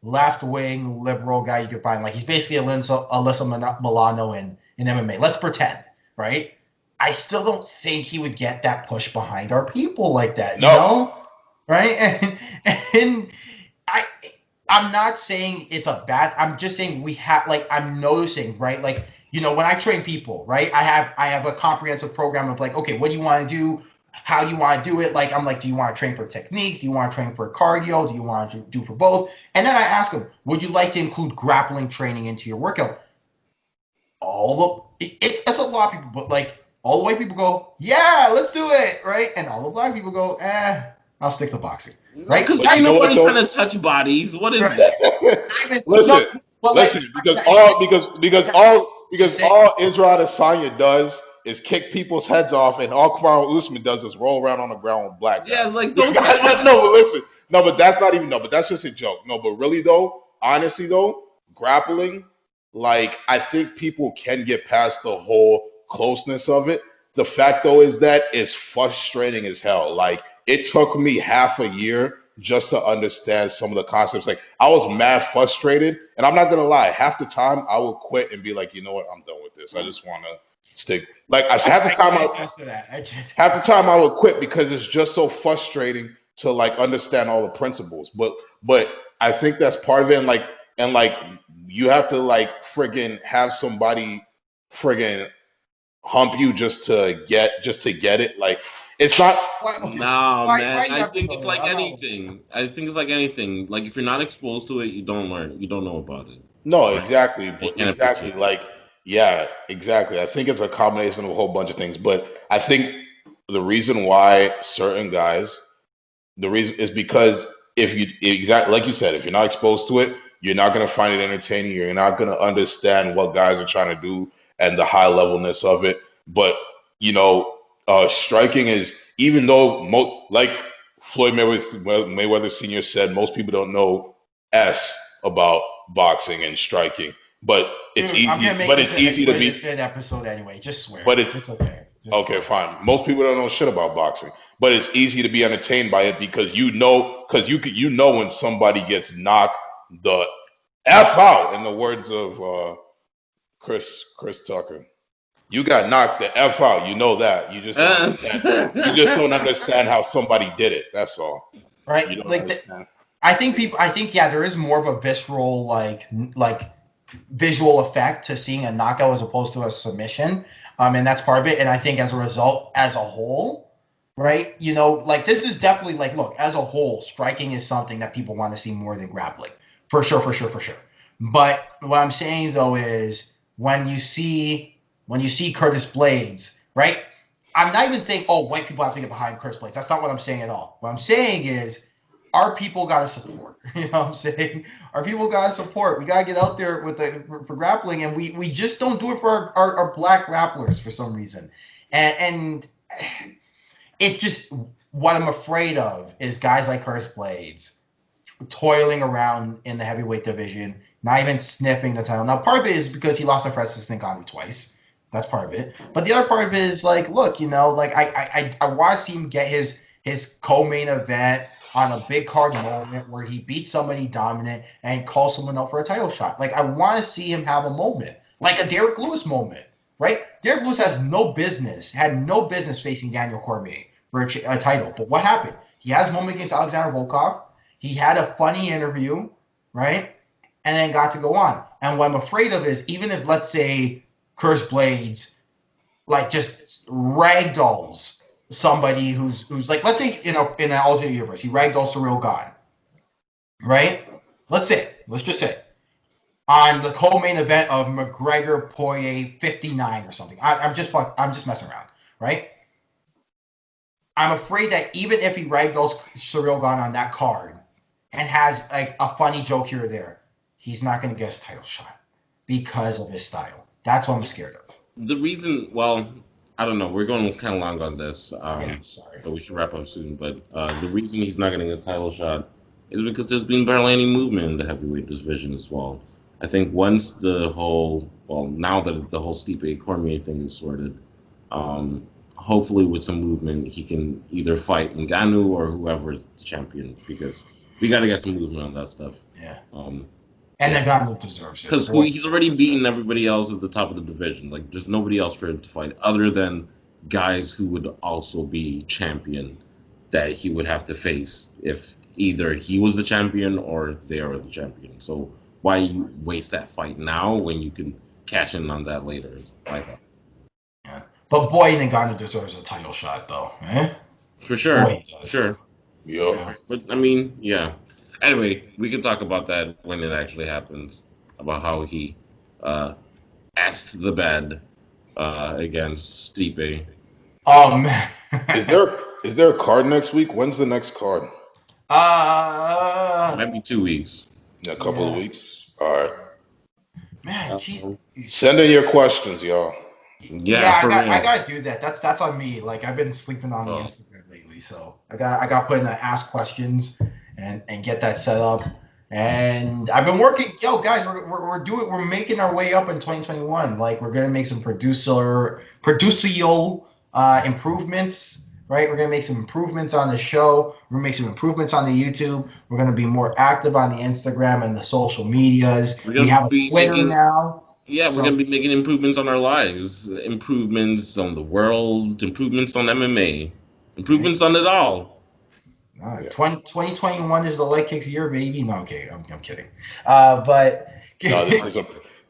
left wing liberal guy you could find. Like he's basically Alyssa Milano in MMA. Let's pretend, right? I still don't think he would get that push behind our people like that, you no. know? Right? And I I'm not saying it's a bad. I'm just saying we have like I'm noticing, right? Like when I train people, right? I have a comprehensive program of like, okay, what do you want to do? How do you want to do it? Like I'm like, do you want to train for technique? Do you want to train for cardio? Do you want to do for both? And then I ask them, would you like to include grappling training into your workout? It's a lot of people, but like all the white people go, yeah, let's do it, right? And all the black people go, I'll stick to boxing, right? Because But ain't you know what nobody though? trying to touch bodies. What is Right. this? Listen, But like, listen, because all Israel Adesanya does is kick people's heads off, and all Kamaru Usman does is roll around on the ground with black Yeah, guys. like don't touch me. No, but listen, no, but that's not even no, but that's just a joke. No, but really though, honestly though, grappling, like I think people can get past the whole closeness of it. The fact though is that it's frustrating as hell. Like it took me half a year just to understand some of the concepts. Like I was mad frustrated, and I'm not gonna lie, half the time I would quit and be like, you know what, I'm done with this. I just want to stick. Like half the time, half the time I would quit because it's just so frustrating to like understand all the principles. But I think that's part of it, and like you have to like friggin' have somebody friggin' hump you just to get it. Like it's not. No, man. Why do you I have to think go it's there? like I don't. anything. I think it's like anything. Like if you're not exposed to it, you don't learn. You don't know about it, No, right? exactly, You but can't appreciate exactly, it. like, yeah, exactly. I think it's a combination of a whole bunch of things, but I think the reason why certain guys, the reason is because if you exactly like you said, if you're not exposed to it, you're not gonna find it entertaining. You're not gonna understand what guys are trying to do and the high levelness of it. But striking is even though like Floyd Mayweather Sr. said, most people don't know about boxing and striking, but it's Dude, I'm easy. gonna make But this it's an easy to be. explicit episode anyway. Just swear. But it's It's okay. Just okay, swear. fine. Most people don't know shit about boxing, but it's easy to be entertained by it because you know when somebody gets knocked the f out, in the words of Chris Tucker. You got knocked the f out. You know that. You just don't understand. You just don't understand how somebody did it. That's all. You Right? don't understand. I think yeah, there is more of a visceral like visual effect to seeing a knockout as opposed to a submission. And that's part of it. And I think as a result, as a whole, right? Like this is definitely like, look, as a whole, striking is something that people want to see more than grappling. For sure, for sure, for sure. But what I'm saying though is when you see Curtis Blaydes, right? I'm not even saying, oh, white people have to get behind Curtis Blaydes. That's not what I'm saying at all. What I'm saying is our people got to support. You know what I'm saying? Our people got to support. We got to get out there for grappling, and we just don't do it for our black grapplers for some reason. And it just, what I'm afraid of is guys like Curtis Blaydes toiling around in the heavyweight division, not even sniffing the title. Now, part of it is because he lost to Francis Ngannou twice. That's part of it. But the other part of it is like, look, like I want to see him get his co-main event on a big card moment where he beats somebody dominant and calls someone up for a title shot. Like I want to see him have a moment, like a Derrick Lewis moment, right? Derrick Lewis had no business facing Daniel Cormier for a title. But what happened? He has a moment against Alexander Volkov. He had a funny interview, right? And then got to go on. And what I'm afraid of is even if, let's say, Curse Blaydes like just ragdolls somebody who's like, let's say in an alternate universe, he ragdolls Cyril Gane, right? Let's just say on the co-main event of McGregor Poirier 59 or something. I'm just messing around, right? I'm afraid that even if he ragdolls Cyril Gane on that card and has like a funny joke here or there, he's not going to get his title shot because of his style. That's what I'm scared of. The reason, well, I don't know. We're going kind of long on this. Sorry. But we should wrap up soon. But the reason he's not getting a title shot is because there's been barely any movement in the heavyweight division as well. I think once now that the whole Stipe Cormier thing is sorted, hopefully with some movement, he can either fight Ngannou or whoever's the champion, because we got to get some movement on that stuff. Yeah. And Ngannou deserves it. Because he's already beaten everybody else at the top of the division. Like, there's nobody else for him to fight other than guys who would also be champion that he would have to face if either he was the champion or they are the champion. So why you waste that fight now when you can cash in on that later? Yeah. But boy, Ngannou deserves a title shot, though. For sure. Boy, he does. Sure. Yeah. But, I mean, yeah. Anyway, we can talk about that when it actually happens, about how he asked the bed against Stipe. Oh, man. Is there a card next week? When's the next card? It might be 2 weeks. In a couple of weeks? All right. Man, jeez. Send in your questions, y'all. Yeah, I gotta do that. That's on me. Like I've been sleeping on the Instagram lately, so I got put in the ask questions and get that set up. And I've been working. Yo, guys, we're making our way up in 2021. Like we're gonna make some producial improvements. Right, we're gonna make some improvements on the show. We're gonna make some improvements on the YouTube. We're gonna be more active on the Instagram and the social medias. We have a Twitter now. Yeah, we're going to be making improvements on our lives, improvements on the world, improvements on MMA, improvements on it all. 2021 is the leg kicks year, baby. No, okay, I'm kidding. But no,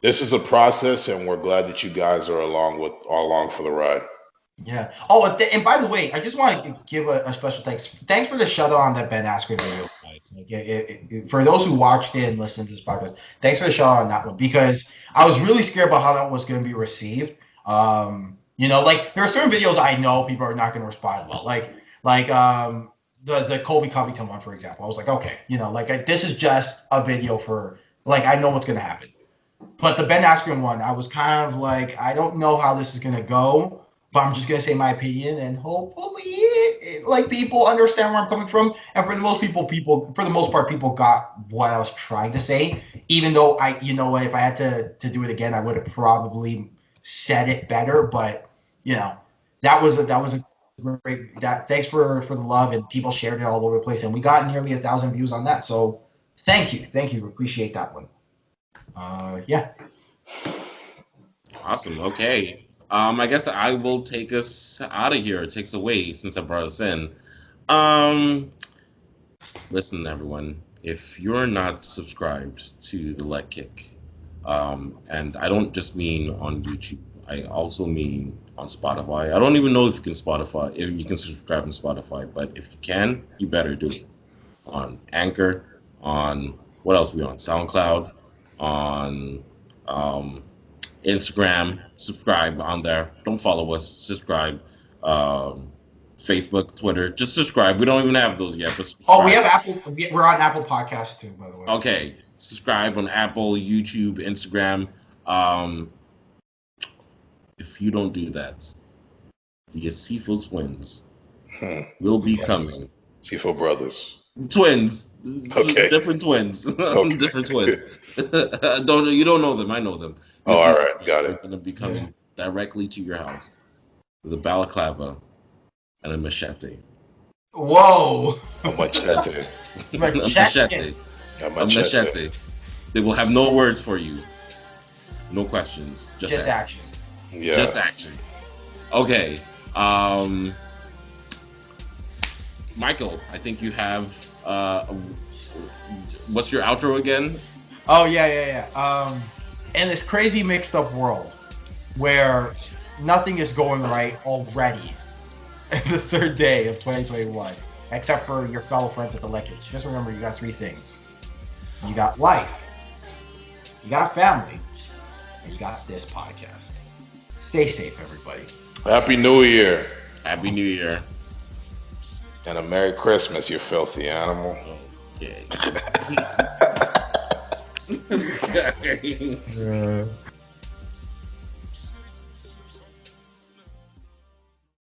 this is a process, and we're glad that you guys are along for the ride. Yeah. Oh, and by the way, I just want to give a special thanks. Thanks for the shout out on that Ben Askren video, guys. Like, for those who watched it and listened to this podcast, thanks for the shout out on that one, because I was really scared about how that was going to be received. Like there are certain videos I know people are not going to respond well, like the Colby Covington one, for example. I was like, okay, this is just a video for like I know what's going to happen. But the Ben Askren one, I was kind of like, I don't know how this is going to go. But I'm just gonna say my opinion, and hopefully, people understand where I'm coming from. And for the most part, people got what I was trying to say. Even though if I had to do it again, I would have probably said it better. But that was a great. Thanks for the love, and people shared it all over the place, and we got nearly 1,000 views on that. So thank you, appreciate that one. Yeah. Awesome. Okay. I guess I will take us out of here. It takes away since I brought us in. Listen, everyone, if you're not subscribed to the Leg Kick, and I don't just mean on YouTube, I also mean on Spotify. I don't even know if you can subscribe on Spotify, but if you can, you better do it. On Anchor, on what else we on? SoundCloud, on Instagram, subscribe on there. Don't follow us, subscribe. Facebook, Twitter, just subscribe. We don't even have those yet, but subscribe. Oh, we have Apple. We're on Apple Podcasts too, by the way. Okay, subscribe on Apple, YouTube, Instagram. If you don't do that, the Asiffo twins will be coming. Asiffo brothers. Twins. Okay. Different twins. Different twins. You don't know them. I know them. Oh, all right. Got it. They're going to be coming directly to your house with a balaclava and a machete. Whoa. A machete. A Machete. A A machete. machete. They will have no words for you. No questions. Just action. Yeah. Just action. Okay. Michael, I think you have. What's your outro again? Oh yeah. In this crazy mixed up world where nothing is going right already in the third day of 2021, except for your fellow friends at the Lickage. Just remember, you got 3 things. You got life, you got family, and you got this podcast. Stay safe, everybody. Happy New Year. Happy New Year. And a Merry Christmas, you filthy animal. Okay.